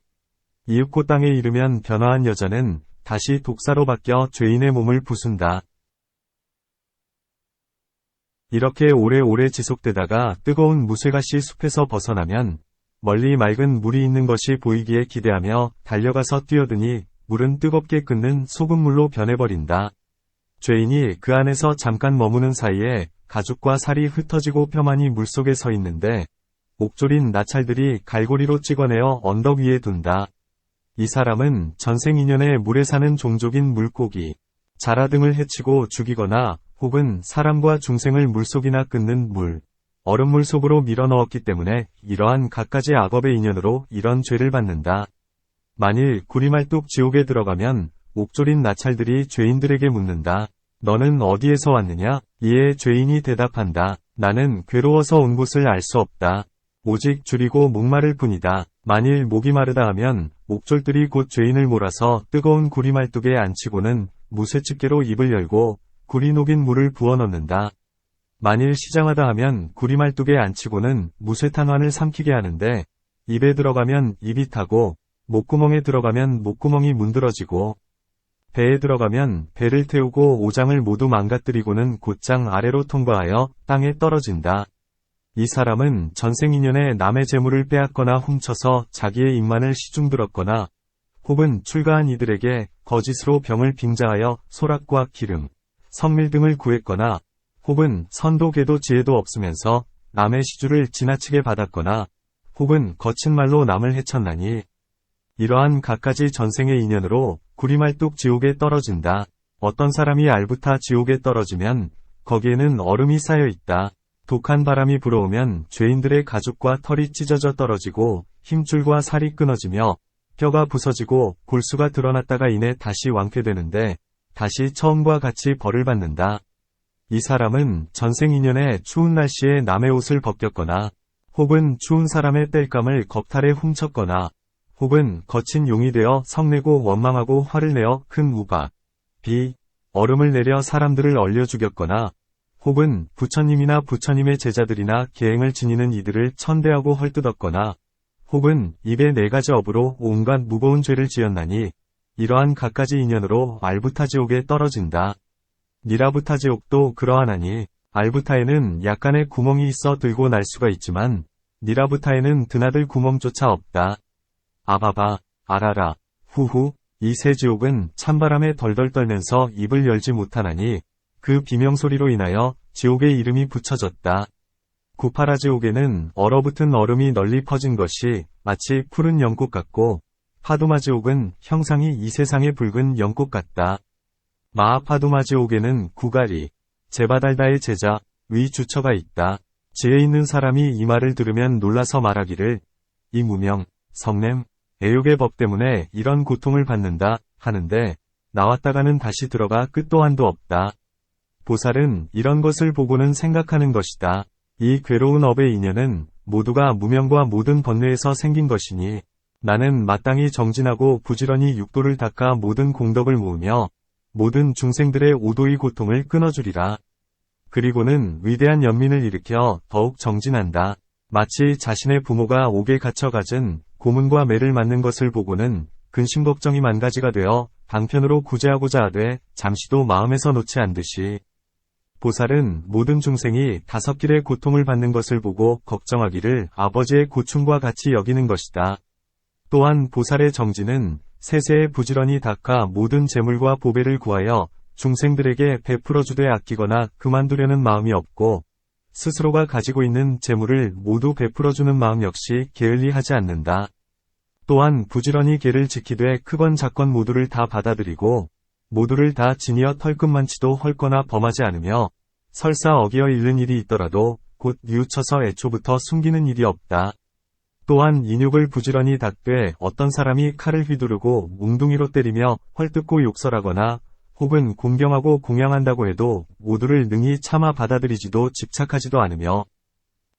이윽고 땅에 이르면 변화한 여자는 다시 독사로 바뀌어 죄인의 몸을 부순다. 이렇게 오래오래 지속되다가 뜨거운 무쇠가시 숲에서 벗어나면 멀리 맑은 물이 있는 것이 보이기에 기대하며 달려가서 뛰어드니 물은 뜨겁게 끓는 소금물로 변해버린다. 죄인이 그 안에서 잠깐 머무는 사이에 가죽과 살이 흩어지고 뼈만이 물속에 서 있는데 옥졸인 나찰들이 갈고리로 찍어내어 언덕 위에 둔다. 이 사람은 전생 인연에 물에 사는 종족인 물고기, 자라 등을 해치고 죽이거나 혹은 사람과 중생을 물속이나 끓는 물, 얼음물 속으로 밀어넣었기 때문에 이러한 갖가지 악업의 인연으로 이런 죄를 받는다. 만일 구리말뚝 지옥에 들어가면 옥졸인 나찰들이 죄인들에게 묻는다. 너는 어디에서 왔느냐? 이에 죄인이 대답한다. 나는 괴로워서 온 곳을 알 수 없다. 오직 줄이고 목마를 뿐이다. 만일 목이 마르다 하면 옥졸들이 곧 죄인을 몰아서 뜨거운 구리말뚝에 앉히고는 무쇠집게로 입을 열고 구리 녹인 물을 부어 넣는다. 만일 시장하다 하면 구리말뚝에 앉히고는 무쇠탄환을 삼키게 하는데 입에 들어가면 입이 타고 목구멍에 들어가면 목구멍이 문드러지고 배에 들어가면 배를 태우고 오장을 모두 망가뜨리고는 곧장 아래로 통과하여 땅에 떨어진다. 이 사람은 전생인연에 남의 재물을 빼앗거나 훔쳐서 자기의 입만을 시중들었거나 혹은 출가한 이들에게 거짓으로 병을 빙자하여 소락과 기름, 성밀 등을 구했거나 혹은 선도 계도 지혜도 없으면서 남의 시주를 지나치게 받았거나 혹은 거친 말로 남을 해쳤나니 이러한 갖가지 전생의 인연으로 구리말뚝 지옥에 떨어진다. 어떤 사람이 알부타 지옥에 떨어지면 거기에는 얼음이 쌓여 있다. 독한 바람이 불어오면 죄인들의 가죽과 털이 찢어져 떨어지고 힘줄과 살이 끊어지며 뼈가 부서지고 골수가 드러났다가 이내 다시 완쾌되는데 다시 처음과 같이 벌을 받는다. 이 사람은 전생 인연에 추운 날씨에 남의 옷을 벗겼거나 혹은 추운 사람의 땔감을 겁탈에 훔쳤거나 혹은 거친 용이 되어 성내고 원망하고 화를 내어 큰 우박, 비, 얼음을 내려 사람들을 얼려 죽였거나 혹은 부처님이나 부처님의 제자들이나 계행을 지니는 이들을 천대하고 헐뜯었거나 혹은 입에 4가지 업으로 온갖 무거운 죄를 지었나니 이러한 갖가지 인연으로 알부타지옥에 떨어진다. 니라부타지옥도 그러하나니 알부타에는 약간의 구멍이 있어 들고 날 수가 있지만 니라부타에는 드나들 구멍조차 없다. 아바바, 아라라, 후후, 이 세 지옥은 찬바람에 덜덜 떨면서 입을 열지 못하나니 그 비명소리로 인하여 지옥의 이름이 붙여졌다. 구파라지옥에는 얼어붙은 얼음이 널리 퍼진 것이 마치 푸른 연꽃 같고 파두마지옥은 형상이 이 세상의 붉은 연꽃 같다. 마하파두마지옥에는 구가리, 제바달다의 제자, 위 주처가 있다. 지혜 있는 사람이 이 말을 들으면 놀라서 말하기를 이 무명, 성냄, 애욕의 법 때문에 이런 고통을 받는다 하는데 나왔다가는 다시 들어가 끝도 한도 없다. 보살은 이런 것을 보고는 생각하는 것이다. 이 괴로운 업의 인연은 모두가 무명과 모든 번뇌에서 생긴 것이니 나는 마땅히 정진하고 부지런히 육도를 닦아 모든 공덕을 모으며 모든 중생들의 오도의 고통을 끊어주리라. 그리고는 위대한 연민을 일으켜 더욱 정진한다. 마치 자신의 부모가 옥에 갇혀 갖은 고문과 매를 맞는 것을 보고는 근심 걱정이 만가지가 되어 방편으로 구제하고자 하되 잠시도 마음에서 놓지 않듯이 보살은 모든 중생이 5길의 고통을 받는 것을 보고 걱정하기를 아버지의 고충과 같이 여기는 것이다. 또한 보살의 정진은 세세에 부지런히 닦아 모든 재물과 보배를 구하여 중생들에게 베풀어주되 아끼거나 그만두려는 마음이 없고 스스로가 가지고 있는 재물을 모두 베풀어주는 마음 역시 게을리 하지 않는다. 또한 부지런히 계를 지키되 크건 작건 모두를 다 받아들이고 모두를 다 지니어 털끝만치도 헐거나 범하지 않으며 설사 어기어 잃는 일이 있더라도 곧 뉘우쳐서 애초부터 숨기는 일이 없다. 또한 인육을 부지런히 닦되 어떤 사람이 칼을 휘두르고 웅둥이로 때리며 헐뜯고 욕설하거나 혹은 공경하고 공양한다고 해도 모두를 능히 참아 받아들이지도 집착하지도 않으며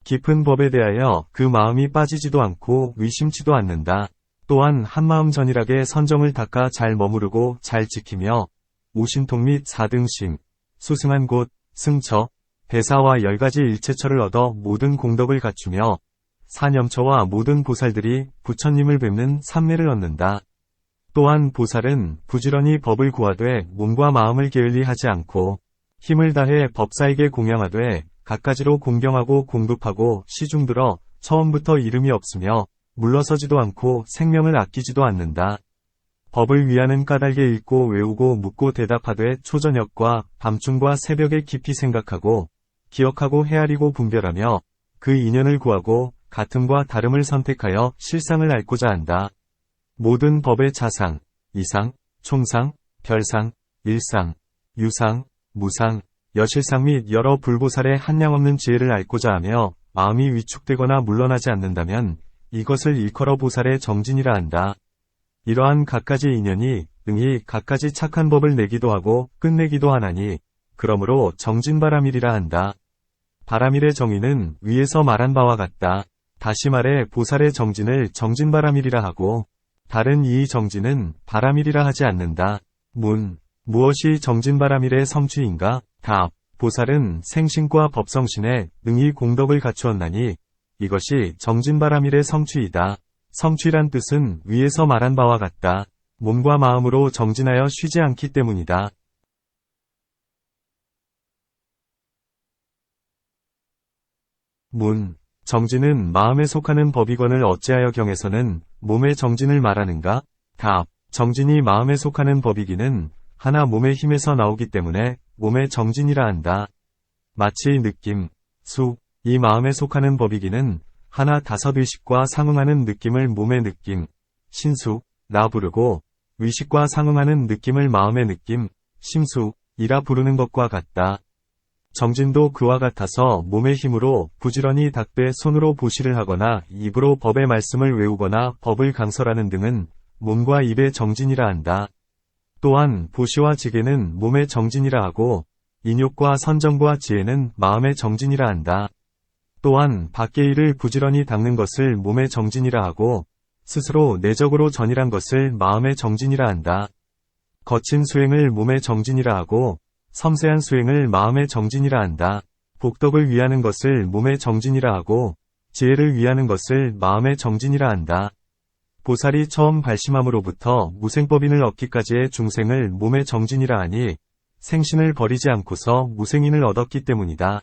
깊은 법에 대하여 그 마음이 빠지지도 않고 의심치도 않는다. 또한 한마음 전일하게 선정을 닦아 잘 머무르고 잘 지키며 오신통 및 사등심, 수승한 곳, 승처, 배사와 10가지 일체처를 얻어 모든 공덕을 갖추며 사념처와 모든 보살들이 부처님을 뵙는 삼매를 얻는다. 또한 보살은 부지런히 법을 구하되 몸과 마음을 게을리 하지 않고 힘을 다해 법사에게 공양하되 갖가지로 공경하고 공급하고 시중들어 처음부터 이름이 없으며 물러서지도 않고 생명을 아끼지도 않는다. 법을 위하는 까닭에 읽고 외우고 묻고 대답하되 초저녁과 밤중과 새벽에 깊이 생각하고 기억하고 헤아리고 분별하며 그 인연을 구하고 같음과 다름을 선택하여 실상을 알고자 한다. 모든 법의 차상, 이상, 총상, 별상, 일상, 유상, 무상, 여실상 및 여러 불보살의 한량없는 지혜를 알고자 하며 마음이 위축되거나 물러나지 않는다면 이것을 일컬어 보살의 정진이라 한다. 이러한 갖가지 인연이 능히 갖가지 착한 법을 내기도 하고 끝내기도 하나니 그러므로 정진바람일이라 한다. 바람일의 정의는 위에서 말한 바와 같다. 다시 말해 보살의 정진을 정진바람일이라 하고 다른 이의 정진은 바람일이라 하지 않는다. 무엇이 정진바람일의 성취인가? 답. 보살은 생신과 법성신에 능히 공덕을 갖추었나니 이것이 정진바람일의 성취이다. 성취란 뜻은 위에서 말한 바와 같다. 몸과 마음으로 정진하여 쉬지 않기 때문이다. 정진은 마음에 속하는 법이건을 어찌하여 경에서는 몸의 정진을 말하는가? 답. 정진이 마음에 속하는 법이기는 하나 몸의 힘에서 나오기 때문에 몸의 정진이라 한다. 마치 느낌, 이 마음에 속하는 법이기는 하나 다섯 의식과 상응하는 느낌을 몸의 느낌, 라 부르고 의식과 상응하는 느낌을 마음의 느낌, 이라 부르는 것과 같다. 정진도 그와 같아서 몸의 힘으로 부지런히 닦되 손으로 보시를 하거나 입으로 법의 말씀을 외우거나 법을 강설하는 등은 몸과 입의 정진이라 한다. 또한 보시와 지게는 몸의 정진이라 하고 인욕과 선정과 지혜는 마음의 정진이라 한다. 또한 밖의 일을 부지런히 닦는 것을 몸의 정진이라 하고 스스로 내적으로 전일한 것을 마음의 정진이라 한다. 거친 수행을 몸의 정진이라 하고 섬세한 수행을 마음의 정진이라 한다. 복덕을 위하는 것을 몸의 정진이라 하고 지혜를 위하는 것을 마음의 정진이라 한다. 보살이 처음 발심함으로부터 무생법인을 얻기까지의 중생을 몸의 정진이라 하니 생신을 버리지 않고서 무생인을 얻었기 때문이다.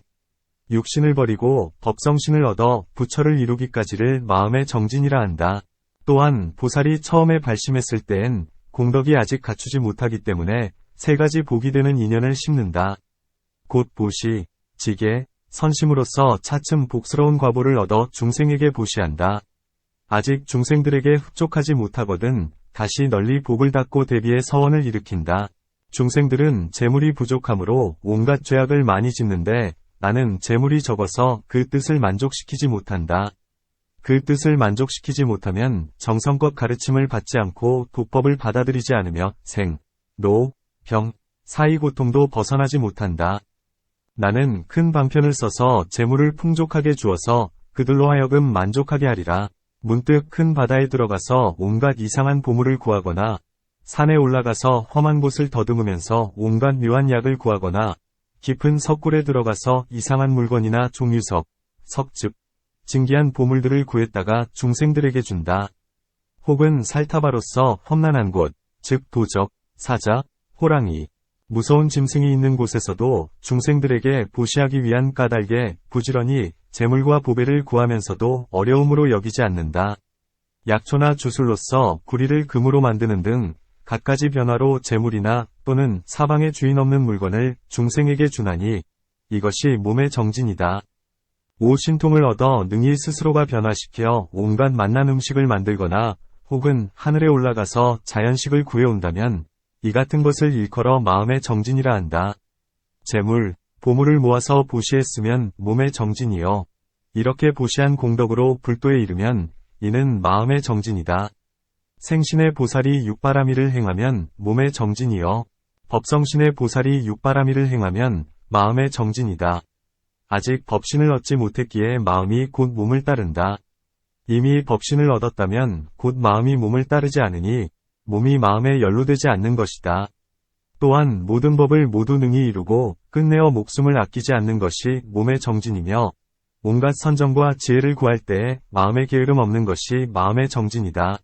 육신을 버리고 법성신을 얻어 부처를 이루기까지를 마음의 정진이라 한다. 또한 보살이 처음에 발심했을 때엔 공덕이 아직 갖추지 못하기 때문에 세 가지 복이 되는 인연을 심는다. 곧 보시, 지게, 선심으로써 차츰 복스러운 과보를 얻어 중생에게 보시한다. 아직 중생들에게 흡족하지 못하거든 다시 널리 복을 닦고 대비해 서원을 일으킨다. 중생들은 재물이 부족하므로 온갖 죄악을 많이 짓는데 나는 재물이 적어서 그 뜻을 만족시키지 못한다. 그 뜻을 만족시키지 못하면 정성껏 가르침을 받지 않고 도법을 받아들이지 않으며 생, 노, 병, 사이 고통도 벗어나지 못한다. 나는 큰 방편을 써서 재물을 풍족하게 주어서 그들로 하여금 만족하게 하리라. 문득 큰 바다에 들어가서 온갖 이상한 보물을 구하거나 산에 올라가서 험한 곳을 더듬으면서 온갖 묘한 약을 구하거나 깊은 석굴에 들어가서 이상한 물건이나 종유석, 석즉, 진귀한 보물들을 구했다가 중생들에게 준다. 혹은 살타바로서 험난한 곳, 즉 도적, 사자, 호랑이, 무서운 짐승이 있는 곳에서도 중생들에게 보시하기 위한 까닭에 부지런히 재물과 보배를 구하면서도 어려움으로 여기지 않는다. 약초나 주술로서 구리를 금으로 만드는 등 갖가지 변화로 재물이나 또는 사방에 주인 없는 물건을 중생에게 주나니 이것이 몸의 정진이다. 오신통을 얻어 능히 스스로가 변화시켜 온갖 맛난 음식을 만들거나 혹은 하늘에 올라가서 자연식을 구해온다면 이 같은 것을 일컬어 마음의 정진이라 한다. 재물, 보물을 모아서 보시했으면 몸의 정진이요. 이렇게 보시한 공덕으로 불도에 이르면 이는 마음의 정진이다. 생신의 보살이 육바라밀을 행하면 몸의 정진이요. 법성신의 보살이 육바라밀을 행하면 마음의 정진이다. 아직 법신을 얻지 못했기에 마음이 곧 몸을 따른다. 이미 법신을 얻었다면 곧 마음이 몸을 따르지 않으니 몸이 마음에 연루되지 않는 것이다. 또한 모든 법을 모두 능히 이루고 끝내어 목숨을 아끼지 않는 것이 몸의 정진이며 온갖 선정과 지혜를 구할 때에 마음에 게으름 없는 것이 마음의 정진이다.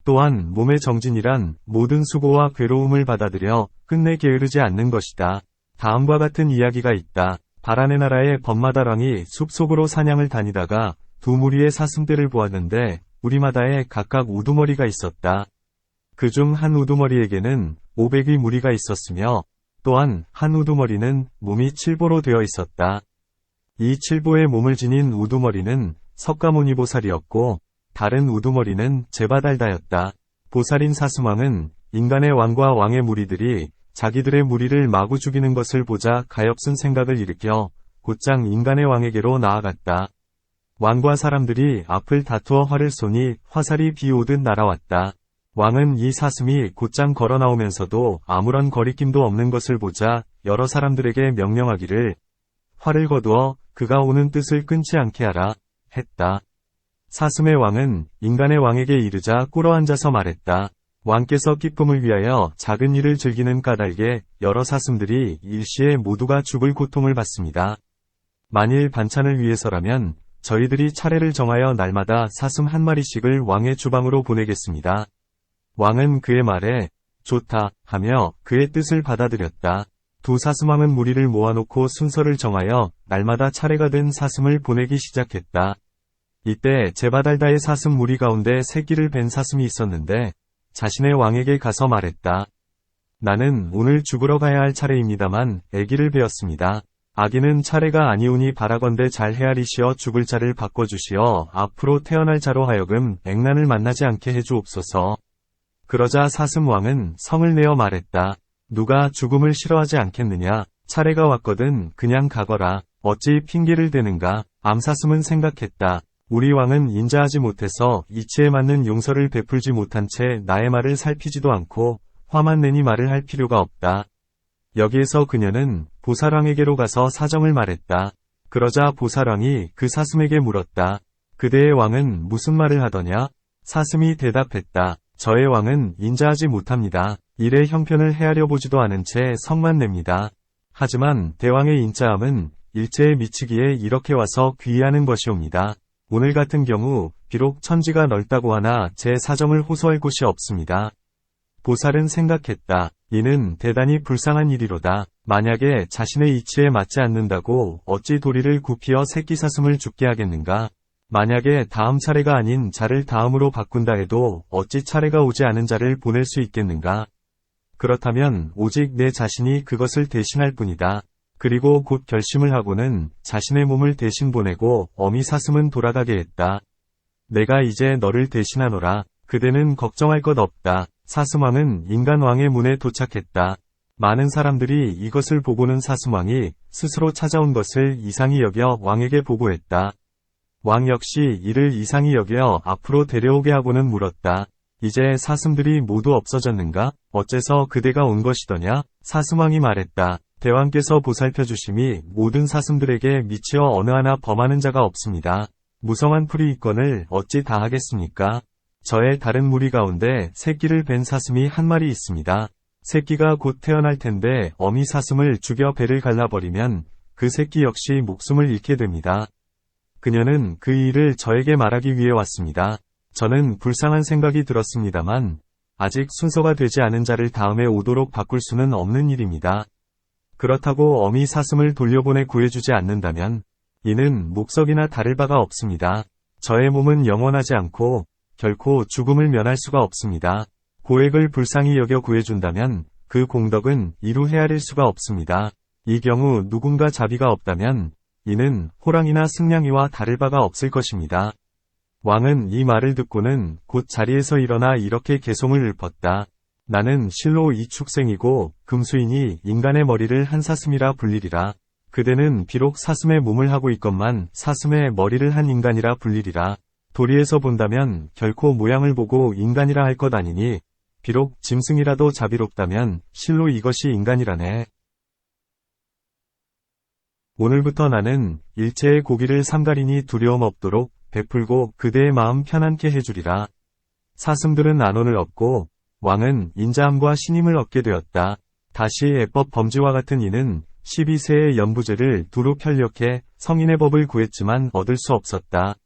또한 몸의 정진이란 모든 수고와 괴로움을 받아들여 끝내 게으르지 않는 것이다. 다음과 같은 이야기가 있다. 바라네 나라의 법마다랑이 숲속으로 사냥을 다니다가 두 무리의 사슴떼를 보았는데 무리마다에 각각 우두머리가 있었다. 그중 한 우두머리에게는 500의 무리가 있었으며 또한 한 우두머리는 몸이 칠보로 되어 있었다. 이 칠보의 몸을 지닌 우두머리는 석가모니보살이었고 다른 우두머리는 제바달다였다. 보살인 사슴왕은 인간의 왕과 왕의 무리들이 자기들의 무리를 마구 죽이는 것을 보자 가엾은 생각을 일으켜 곧장 인간의 왕에게로 나아갔다. 왕과 사람들이 앞을 다투어 활을 쏘니 화살이 비오듯 날아왔다. 왕은 이 사슴이 곧장 걸어 나오면서도 아무런 거리낌도 없는 것을 보자 여러 사람들에게 명령하기를 활을 거두어 그가 오는 뜻을 끊지 않게 하라 했다. 사슴의 왕은 인간의 왕에게 이르자 꿇어앉아서 말했다. 왕께서 기쁨을 위하여 작은 일을 즐기는 까닭에 여러 사슴들이 일시에 모두가 죽을 고통을 받습니다. 만일 반찬을 위해서라면 저희들이 차례를 정하여 날마다 사슴 한 마리씩을 왕의 주방으로 보내겠습니다. 왕은 그의 말에 좋다 하며 그의 뜻을 받아들였다. 두 사슴왕은 무리를 모아놓고 순서를 정하여 날마다 차례가 된 사슴을 보내기 시작했다. 이때 제바달다의 사슴 무리 가운데 새끼를 뵌 사슴이 있었는데 자신의 왕에게 가서 말했다. 나는 오늘 죽으러 가야 할 차례입니다만 아기를 베었습니다. 아기는 차례가 아니오니 바라건대 잘 헤아리시어 죽을 자를 바꿔주시어 앞으로 태어날 자로 하여금 액난을 만나지 않게 해주옵소서. 그러자 사슴 왕은 성을 내어 말했다. 누가 죽음을 싫어하지 않겠느냐. 차례가 왔거든 그냥 가거라. 어찌 핑계를 대는가. 암사슴은 생각했다. 우리 왕은 인자하지 못해서 이치에 맞는 용서를 베풀지 못한 채 나의 말을 살피지도 않고 화만 내니 말을 할 필요가 없다. 여기에서 그녀는 보살왕에게로 가서 사정을 말했다. 그러자 보살왕이 그 사슴에게 물었다. 그대의 왕은 무슨 말을 하더냐? 사슴이 대답했다. 저의 왕은 인자하지 못합니다. 일의 형편을 헤아려 보지도 않은 채 성만 냅니다. 하지만 대왕의 인자함은 일체에 미치기에 이렇게 와서 귀의하는 것이옵니다. 오늘 같은 경우 비록 천지가 넓다고 하나 제 사정을 호소할 곳이 없습니다. 보살은 생각했다. 이는 대단히 불쌍한 일이로다. 만약에 자신의 이치에 맞지 않는다고 어찌 도리를 굽히어 새끼 사슴을 죽게 하겠는가? 만약에 다음 차례가 아닌 자를 다음으로 바꾼다 해도 어찌 차례가 오지 않은 자를 보낼 수 있겠는가? 그렇다면 오직 내 자신이 그것을 대신할 뿐이다. 그리고 곧 결심을 하고는 자신의 몸을 대신 보내고 어미 사슴은 돌아가게 했다. 내가 이제 너를 대신하노라. 그대는 걱정할 것 없다. 사슴왕은 인간왕의 문에 도착했다. 많은 사람들이 이것을 보고는 사슴왕이 스스로 찾아온 것을 이상히 여겨 왕에게 보고했다. 왕 역시 이를 이상히 여겨 앞으로 데려오게 하고는 물었다. 이제 사슴들이 모두 없어졌는가? 어째서 그대가 온 것이더냐? 사슴왕이 말했다. 대왕께서 보살펴 주심이 모든 사슴들에게 미치어 어느 하나 범하는 자가 없습니다. 무성한 풀이 있건을 어찌 다 하겠습니까? 저의 다른 무리 가운데 새끼를 뵌 사슴이 한 마리 있습니다. 새끼가 곧 태어날 텐데 어미 사슴을 죽여 배를 갈라버리면 그 새끼 역시 목숨을 잃게 됩니다. 그녀는 그 일을 저에게 말하기 위해 왔습니다. 저는 불쌍한 생각이 들었습니다만 아직 순서가 되지 않은 자를 다음에 오도록 바꿀 수는 없는 일입니다. 그렇다고 어미 사슴을 돌려보내 구해주지 않는다면 이는 목석이나 다를 바가 없습니다. 저의 몸은 영원하지 않고 결코 죽음을 면할 수가 없습니다. 고액을 불쌍히 여겨 구해준다면 그 공덕은 이루 헤아릴 수가 없습니다. 이 경우 누군가 자비가 없다면 이는 호랑이나 승냥이와 다를 바가 없을 것입니다. 왕은 이 말을 듣고는 곧 자리에서 일어나 이렇게 개송을 읊었다. 나는 실로 이축생이고 금수이니 인간의 머리를 한 사슴이라 불리리라. 그대는 비록 사슴의 몸을 하고 있건만 사슴의 머리를 한 인간이라 불리리라. 도리에서 본다면 결코 모양을 보고 인간이라 할 것 아니니 비록 짐승이라도 자비롭다면 실로 이것이 인간이라네. 오늘부터 나는 일체의 고기를 삼가리니 두려움 없도록 베풀고 그대의 마음 편안케 해주리라. 사슴들은 안온을 얻고 왕은 인자함과 신임을 얻게 되었다. 다시 애법 범죄와 같은 이는 12세의 연부제를 두루 편력해 성인의 법을 구했지만 얻을 수 없었다.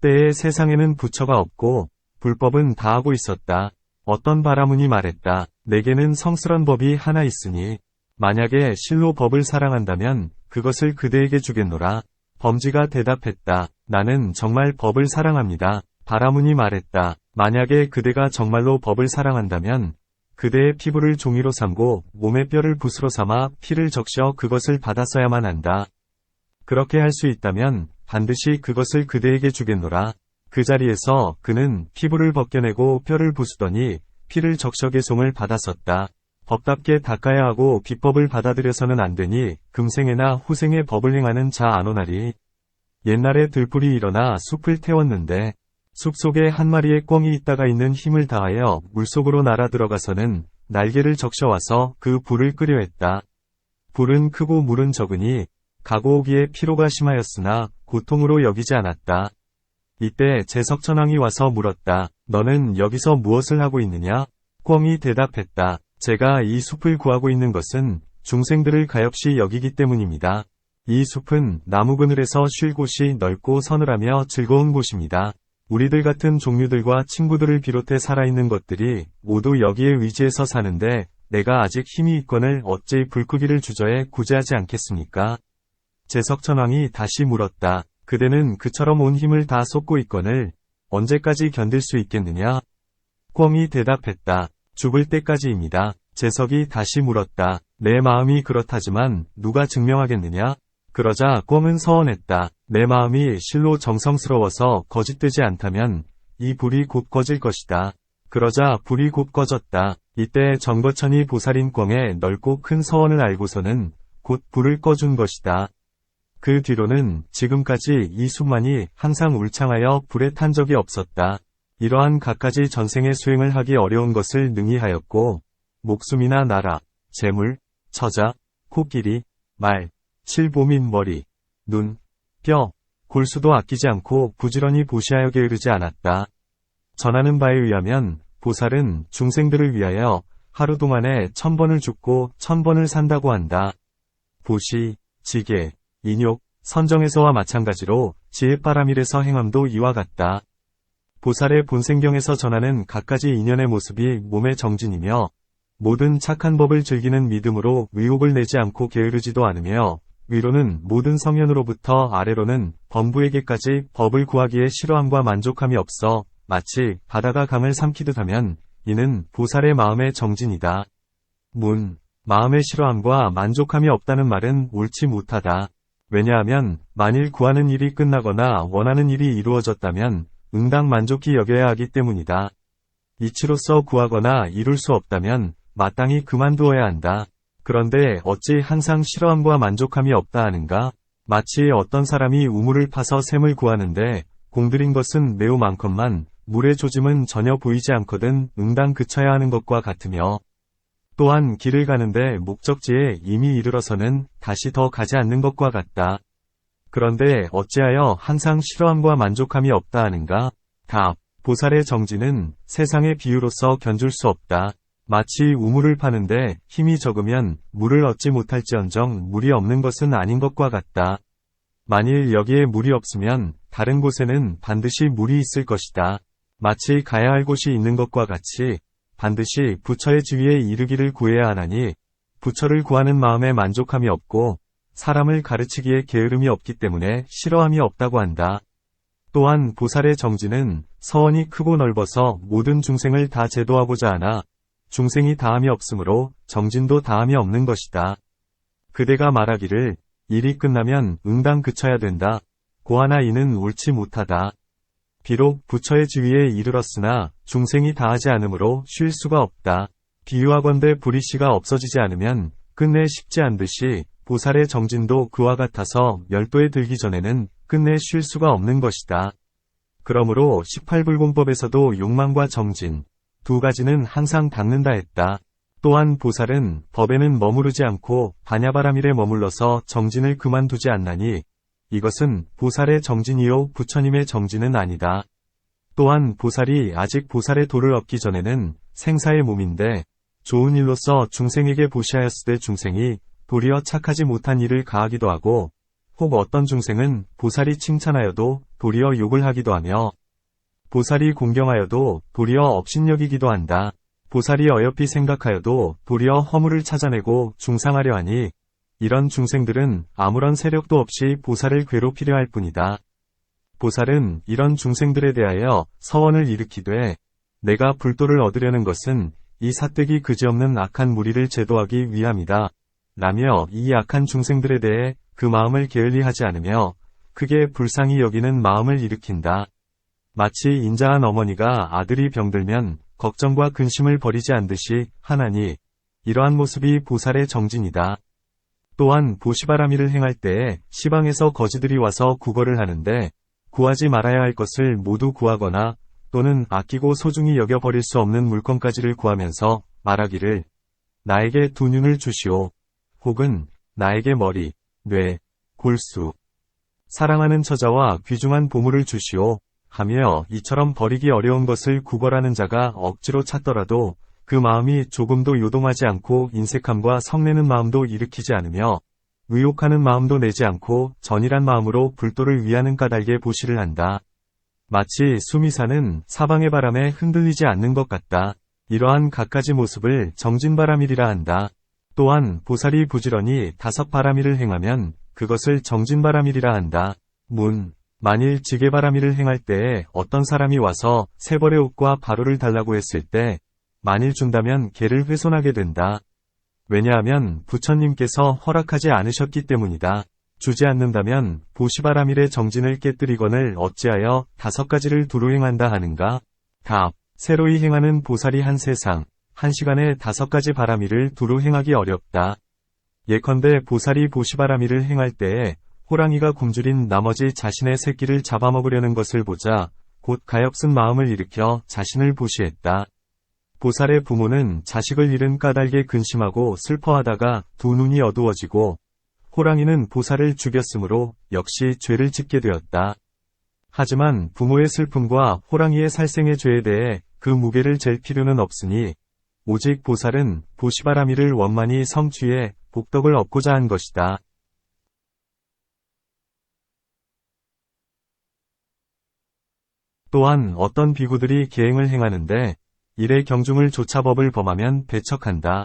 때에 세상에는 부처가 없고 불법은 다하고 있었다. 어떤 바라문이 말했다. 내게는 성스런 법이 하나 있으니 만약에 실로 법을 사랑한다면 그것을 그대에게 주겠노라. 범지가 대답했다. 나는 정말 법을 사랑합니다. 바라문이 말했다. 만약에 그대가 정말로 법을 사랑한다면 그대의 피부를 종이로 삼고 몸의 뼈를 붓으로 삼아 피를 적셔 그것을 받았어야만 한다. 그렇게 할 수 있다면 반드시 그것을 그대에게 주겠노라. 그 자리에서 그는 피부를 벗겨내고 뼈를 부수더니 피를 적셔 개송을 받았었다. 법답게 닦아야 하고 비법을 받아들여서는 안 되니 금생에나 후생에 법을 행하는 자 안오나리. 옛날에 들불이 일어나 숲을 태웠는데 숲 속에 한 마리의 꿩이 있다가 있는 힘을 다하여 물속으로 날아 들어가서는 날개를 적셔와서 그 불을 끄려 했다. 불은 크고 물은 적으니 가고 오기에 피로가 심하였으나 고통으로 여기지 않았다. 이때 제석천왕이 와서 물었다. 너는 여기서 무엇을 하고 있느냐? 꿩이 대답했다. 제가 이 숲을 구하고 있는 것은 중생들을 가엾이 여기기 때문입니다. 이 숲은 나무 그늘에서 쉴 곳이 넓고 서늘하며 즐거운 곳입니다. 우리들 같은 종류들과 친구들을 비롯해 살아있는 것들이 모두 여기에 의지해서 사는데 내가 아직 힘이 있거늘 어찌 불끄기를 주저해 구제하지 않겠습니까? 제석천왕이 다시 물었다. 그대는 그처럼 온 힘을 다 쏟고 있거늘 언제까지 견딜 수 있겠느냐? 꿩이 대답했다. 죽을 때까지입니다. 제석이 다시 물었다. 내 마음이 그렇다지만 누가 증명하겠느냐? 그러자 꿩은 서원했다. 내 마음이 실로 정성스러워서 거짓되지 않다면 이 불이 곧 꺼질 것이다. 그러자 불이 곧 꺼졌다. 이때 정거천이 보살인 꿩의 넓고 큰 서원을 알고서는 곧 불을 꺼준 것이다. 그 뒤로는 지금까지 이 숲만이 항상 울창하여 불에 탄 적이 없었다. 이러한 갖가지 전생의 수행을 하기 어려운 것을 능히 하였고 목숨이나 나라, 재물, 처자, 코끼리, 말, 실보 및 머리, 눈, 뼈, 골수도 아끼지 않고 부지런히 보시하여 게으르지 않았다. 전하는 바에 의하면 보살은 중생들을 위하여 하루 동안에 1000번을 죽고 1000번을 산다고 한다. 보시, 지계, 인욕, 선정에서와 마찬가지로 지혜바라밀에서 행함도 이와 같다. 보살의 본생경에서 전하는 갖가지 인연의 모습이 몸의 정진이며 모든 착한 법을 즐기는 믿음으로 의욕을 내지 않고 게으르지도 않으며 위로는 모든 성현으로부터 아래로는 범부에게까지 법을 구하기에 싫어함과 만족함이 없어 마치 바다가 강을 삼키듯 하면 이는 보살의 마음의 정진이다. 마음의 싫어함과 만족함이 없다는 말은 옳지 못하다. 왜냐하면 만일 구하는 일이 끝나거나 원하는 일이 이루어졌다면 응당 만족히 여겨야 하기 때문이다. 이치로서 구하거나 이룰 수 없다면 마땅히 그만두어야 한다. 그런데 어찌 항상 싫어함과 만족함이 없다 하는가? 마치 어떤 사람이 우물을 파서 샘을 구하는데 공들인 것은 매우 많건만 물의 조짐은 전혀 보이지 않거든 응당 그쳐야 하는 것과 같으며 또한 길을 가는데 목적지에 이미 이르러서는 다시 더 가지 않는 것과 같다. 그런데 어찌하여 항상 싫어함과 만족함이 없다 하는가? 답. 보살의 정진은 세상의 비유로서 견줄 수 없다. 마치 우물을 파는데 힘이 적으면 물을 얻지 못할지언정 물이 없는 것은 아닌 것과 같다. 만일 여기에 물이 없으면 다른 곳에는 반드시 물이 있을 것이다. 마치 가야 할 곳이 있는 것과 같이 반드시 부처의 지위에 이르기를 구해야 하나니 부처를 구하는 마음에 만족함이 없고 사람을 가르치기에 게으름이 없기 때문에 싫어함이 없다고 한다. 또한 보살의 정진은 서원이 크고 넓어서 모든 중생을 다 제도하고자 하나 중생이 다함이 없으므로 정진도 다함이 없는 것이다. 그대가 말하기를 일이 끝나면 응당 그쳐야 된다. 고하나 이는 옳지 못하다. 비록 부처의 지위에 이르렀으나 중생이 다하지 않으므로 쉴 수가 없다. 비유하건대 불이씨가 없어지지 않으면 끝내 식지 않듯이 보살의 정진도 그와 같아서 멸도에 들기 전에는 끝내 쉴 수가 없는 것이다. 그러므로 18불공법에서도 욕망과 정진, 두 가지는 항상 닦는다 했다. 또한 보살은 법에는 머무르지 않고 반야바라밀에 머물러서 정진을 그만두지 않나니 이것은 보살의 정진이요 부처님의 정진은 아니다. 또한 보살이 아직 보살의 도를 얻기 전에는 생사의 몸인데 좋은 일로서 중생에게 보시하였을 때 중생이 도리어 착하지 못한 일을 가하기도 하고 혹 어떤 중생은 보살이 칭찬하여도 도리어 욕을 하기도 하며 보살이 공경하여도 도리어 업신여기기도 한다. 보살이 어여삐 생각하여도 도리어 허물을 찾아내고 중상하려 하니 이런 중생들은 아무런 세력도 없이 보살을 괴롭히려 할 뿐이다. 보살은 이런 중생들에 대하여 서원을 일으키되 내가 불도를 얻으려는 것은 이 사뜩이 그지없는 악한 무리를 제도하기 위함이다. 라며 이 악한 중생들에 대해 그 마음을 게을리하지 않으며 크게 불쌍히 여기는 마음을 일으킨다. 마치 인자한 어머니가 아들이 병들면 걱정과 근심을 버리지 않듯이 하나니 이러한 모습이 보살의 정진이다. 또한 보시바라밀을 행할 때에 시방에서 거지들이 와서 구걸을 하는데 구하지 말아야 할 것을 모두 구하거나 또는 아끼고 소중히 여겨버릴 수 없는 물건까지를 구하면서 말하기를 나에게 두 눈을 주시오. 혹은 나에게 머리, 뇌, 골수, 사랑하는 처자와 귀중한 보물을 주시오. 하며 이처럼 버리기 어려운 것을 구걸하는 자가 억지로 찾더라도 그 마음이 조금도 요동하지 않고 인색함과 성내는 마음도 일으키지 않으며 의욕하는 마음도 내지 않고 전일한 마음으로 불도를 위하는 까닭에 보시를 한다. 마치 수미사는 사방의 바람에 흔들리지 않는 것 같다. 이러한 갖가지 모습을 정진바람일이라 한다. 또한 보살이 부지런히 5바람일을 행하면 그것을 정진바람일이라 한다. 만일 지게바람일을 행할 때에 어떤 사람이 와서 세 벌의 옷과 바로를 달라고 했을 때 만일 준다면 개를 훼손하게 된다. 왜냐하면 부처님께서 허락하지 않으셨기 때문이다. 주지 않는다면 보시바람일의 정진을 깨뜨리거늘 어찌하여 5가지를 두루 행한다 하는가? 답. 새로이 행하는 보살이 한 세상, 한 시간에 5가지 바람일을 두루 행하기 어렵다. 예컨대 보살이 보시바람일을 행할 때에 호랑이가 굶주린 나머지 자신의 새끼를 잡아먹으려는 것을 보자 곧 가엾은 마음을 일으켜 자신을 보시했다. 보살의 부모는 자식을 잃은 까닭에 근심하고 슬퍼하다가 두 눈이 어두워지고 호랑이는 보살을 죽였으므로 역시 죄를 짓게 되었다. 하지만 부모의 슬픔과 호랑이의 살생의 죄에 대해 그 무게를 잴 필요는 없으니 오직 보살은 보시바라미를 원만히 성취해 복덕을 얻고자 한 것이다. 또한 어떤 비구들이 계행을 행하는데 일의 경중을 조차 법을 범하면 배척한다.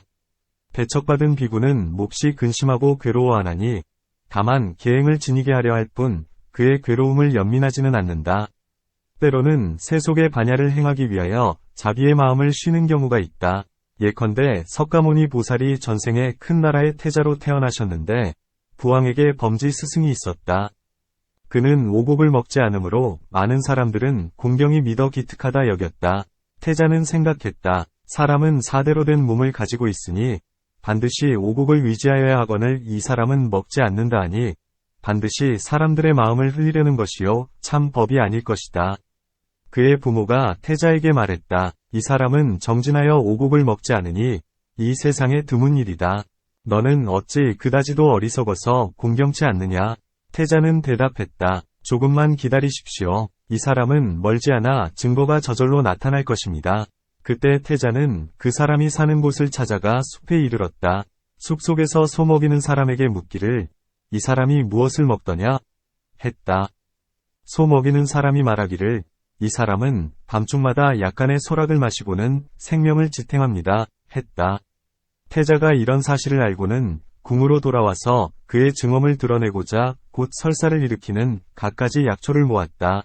배척받은 비구는 몹시 근심하고 괴로워하나니 다만 계행을 지니게 하려 할 뿐 그의 괴로움을 연민하지는 않는다. 때로는 세속의 반야를 행하기 위하여 자비의 마음을 쉬는 경우가 있다. 예컨대 석가모니 보살이 전생에 큰 나라의 태자로 태어나셨는데 부왕에게 범지 스승이 있었다. 그는 오곡을 먹지 않으므로 많은 사람들은 공경이 믿어 기특하다 여겼다. 태자는 생각했다. 사람은 사대로 된 몸을 가지고 있으니 반드시 오곡을 위지하여야 하거늘 이 사람은 먹지 않는다 하니 반드시 사람들의 마음을 흘리려는 것이요 참 법이 아닐 것이다. 그의 부모가 태자에게 말했다. 이 사람은 정진하여 오곡을 먹지 않으니 이 세상에 드문 일이다. 너는 어찌 그다지도 어리석어서 공경치 않느냐? 태자는 대답했다. 조금만 기다리십시오. 이 사람은 멀지 않아 증거가 저절로 나타날 것입니다. 그때 태자는 그 사람이 사는 곳을 찾아가 숲에 이르렀다. 숲속에서 소 먹이는 사람에게 묻기를 이 사람이 무엇을 먹더냐? 했다. 소 먹이는 사람이 말하기를 이 사람은 밤중마다 약간의 소락을 마시고는 생명을 지탱합니다. 했다. 태자가 이런 사실을 알고는 궁으로 돌아와서 그의 증언을 드러내고자 곧 설사를 일으키는 갖가지 약초를 모았다.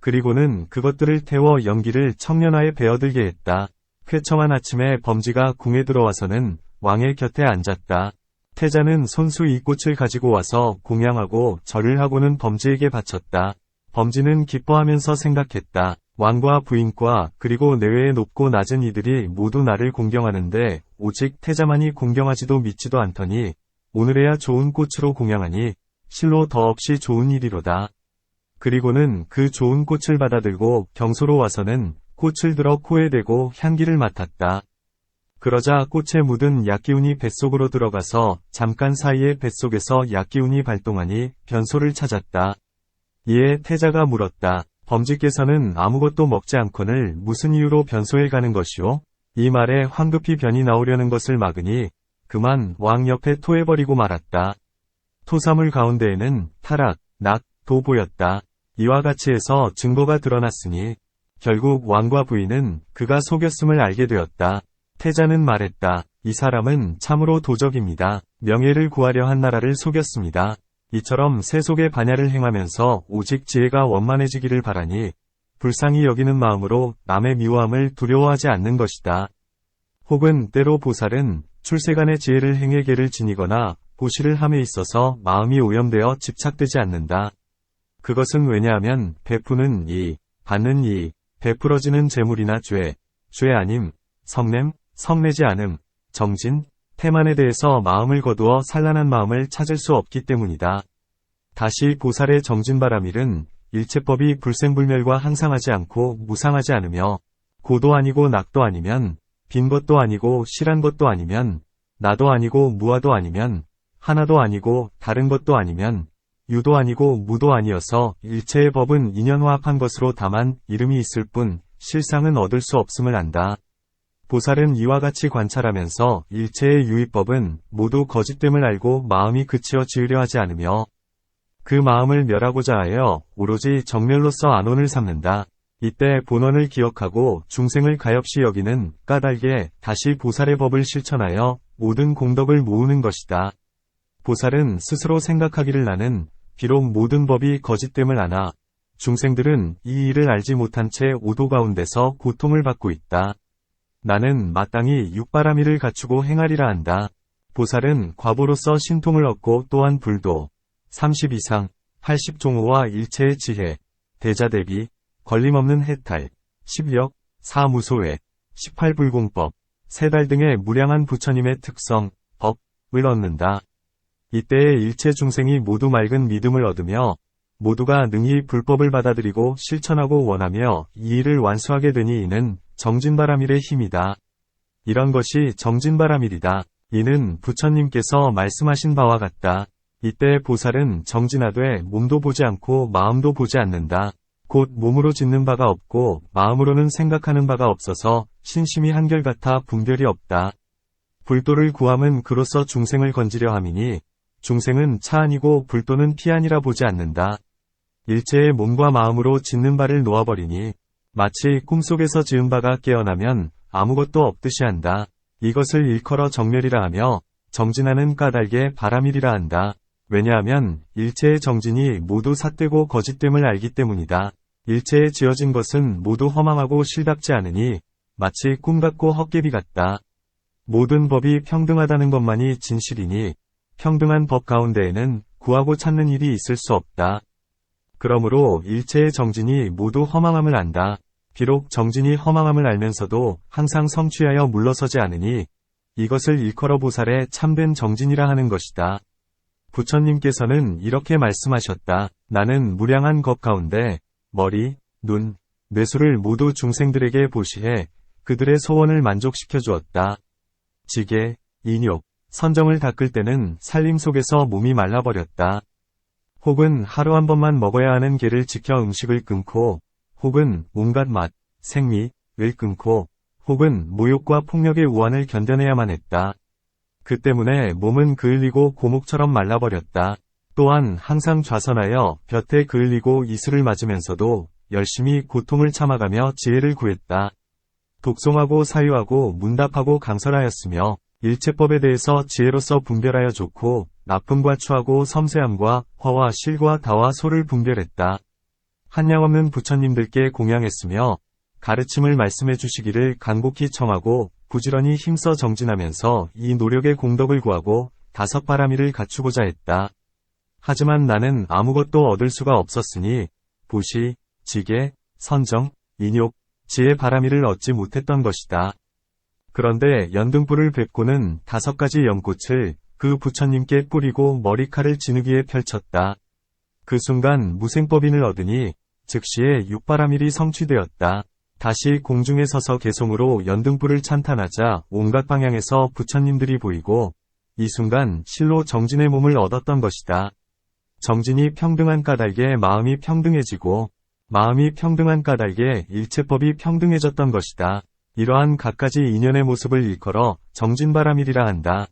그리고는 그것들을 태워 연기를 청년화에 베어들게 했다. 쾌청한 아침에 범지가 궁에 들어와서는 왕의 곁에 앉았다. 태자는 손수 이 꽃을 가지고 와서 공양하고 절을 하고는 범지에게 바쳤다. 범지는 기뻐하면서 생각했다. 왕과 부인과 그리고 내외의 높고 낮은 이들이 모두 나를 공경하는데 오직 태자만이 공경하지도 믿지도 않더니 오늘에야 좋은 꽃으로 공양하니 실로 더없이 좋은 일이로다. 그리고는 그 좋은 꽃을 받아들고 경소로 와서는 꽃을 들어 코에 대고 향기를 맡았다. 그러자 꽃에 묻은 약기운이 뱃속으로 들어가서 잠깐 사이에 뱃속에서 약기운이 발동하니 변소를 찾았다. 이에 태자가 물었다. 범지께서는 아무것도 먹지 않거늘 무슨 이유로 변소에 가는 것이오? 이 말에 황급히 변이 나오려는 것을 막으니 그만 왕 옆에 토해버리고 말았다. 토사물 가운데에는 타락, 낙, 도 보였다. 이와 같이 해서 증거가 드러났으니 결국 왕과 부인은 그가 속였음을 알게 되었다. 태자는 말했다. 이 사람은 참으로 도적입니다. 명예를 구하려 한 나라를 속였습니다. 이처럼 세속의 반야를 행하면서 오직 지혜가 원만해지기를 바라니 불쌍히 여기는 마음으로 남의 미워함을 두려워하지 않는 것이다. 혹은 때로 보살은 출세간의 지혜를 행해 계를 지니거나 보시를 함에 있어서 마음이 오염되어 집착되지 않는다. 그것은 왜냐하면 베푸는 이, 받는 이, 베풀어지는 재물이나 죄 아님, 성냄, 성내지 않음, 정진, 태만에 대해서 마음을 거두어 산란한 마음을 찾을 수 없기 때문이다. 다시 보살의 정진바라밀은 일체법이 불생불멸과 항상하지 않고 무상하지 않으며 고도 아니고 낙도 아니면 빈 것도 아니고 실한 것도 아니면 나도 아니고 무아도 아니면 하나도 아니고 다른 것도 아니면 유도 아니고 무도 아니어서 일체의 법은 인연화합한 것으로 다만 이름이 있을 뿐 실상은 얻을 수 없음을 안다. 보살은 이와 같이 관찰하면서 일체의 유의법은 모두 거짓됨을 알고 마음이 그치어 지으려 하지 않으며 그 마음을 멸하고자 하여 오로지 정멸로서 안온을 삼는다. 이때 본원을 기억하고 중생을 가엾이 여기는 까닭에 다시 보살의 법을 실천하여 모든 공덕을 모으는 것이다. 보살은 스스로 생각하기를 나는 비록 모든 법이 거짓됨을 아나 중생들은 이 일을 알지 못한 채 오도 가운데서 고통을 받고 있다. 나는 마땅히 육바라미를 갖추고 행하리라 한다. 보살은 과보로서 신통을 얻고 또한 불도, 30 이상, 80종호와 일체의 지혜, 대자대비, 걸림없는 해탈, 10력, 4무소회, 18불공법, 세달 등의 무량한 부처님의 특성, 법을 얻는다. 이때의 일체 중생이 모두 맑은 믿음을 얻으며 모두가 능히 불법을 받아들이고 실천하고 원하며 이 일을 완수하게 되니 이는 정진바라밀의 힘이다. 이런 것이 정진바라밀이다. 이는 부처님께서 말씀하신 바와 같다. 이때 보살은 정진하되 몸도 보지 않고 마음도 보지 않는다. 곧 몸으로 짓는 바가 없고 마음으로는 생각하는 바가 없어서 신심이 한결같아 분별이 없다. 불도를 구함은 그로써 중생을 건지려 함이니 중생은 차 아니고 불도는 피 아니라 보지 않는다. 일체의 몸과 마음으로 짓는 바를 놓아버리니 마치 꿈속에서 지은 바가 깨어나면 아무것도 없듯이 한다. 이것을 일컬어 정멸이라 하며 정진하는 까닭에 바라밀이라 한다. 왜냐하면 일체의 정진이 모두 삿되고 거짓됨을 알기 때문이다. 일체에 지어진 것은 모두 허망하고 실답지 않으니 마치 꿈같고 헛개비 같다. 모든 법이 평등하다는 것만이 진실이니 평등한 법 가운데에는 구하고 찾는 일이 있을 수 없다. 그러므로 일체의 정진이 모두 허망함을 안다. 비록 정진이 허망함을 알면서도 항상 성취하여 물러서지 않으니 이것을 일컬어 보살의 참된 정진이라 하는 것이다. 부처님께서는 이렇게 말씀하셨다. 나는 무량한 것 가운데 머리, 눈, 뇌수를 모두 중생들에게 보시해 그들의 소원을 만족시켜 주었다. 지게, 인욕, 선정을 닦을 때는 살림 속에서 몸이 말라버렸다. 혹은 하루 한 번만 먹어야 하는 개를 지켜 음식을 끊고 혹은 온갖 맛, 생미를 끊고 혹은 모욕과 폭력의 우환을 견뎌내야만 했다. 그 때문에 몸은 그을리고 고목처럼 말라버렸다. 또한 항상 좌선하여 볕에 그을리고 이슬을 맞으면서도 열심히 고통을 참아가며 지혜를 구했다. 독송하고 사유하고 문답하고 강설하였으며 일체법에 대해서 지혜로서 분별하여 좋고 나쁨과 추하고 섬세함과 화와 실과 다와 소를 분별했다. 한량없는 부처님들께 공양했으며 가르침을 말씀해 주시기를 간곡히 청하고 부지런히 힘써 정진하면서 이 노력의 공덕을 구하고 5바라밀을 갖추고자 했다. 하지만 나는 아무것도 얻을 수가 없었으니 보시, 지게, 선정, 인욕, 지혜 바라밀을 얻지 못했던 것이다. 그런데 연등불을 뵙고는 5가지 연꽃을 그 부처님께 뿌리고 머리칼을 진흙 위에 펼쳤다. 그 순간 무생법인을 얻으니 즉시에 6바라밀이 성취되었다. 다시 공중에 서서 개송으로 연등불을 찬탄하자 온갖 방향에서 부처님들이 보이고 이 순간 실로 정진의 몸을 얻었던 것이다. 정진이 평등한 까닭에 마음이 평등해지고 마음이 평등한 까닭에 일체법이 평등해졌던 것이다. 이러한 갖가지 인연의 모습을 일컬어 정진바라밀이라 한다.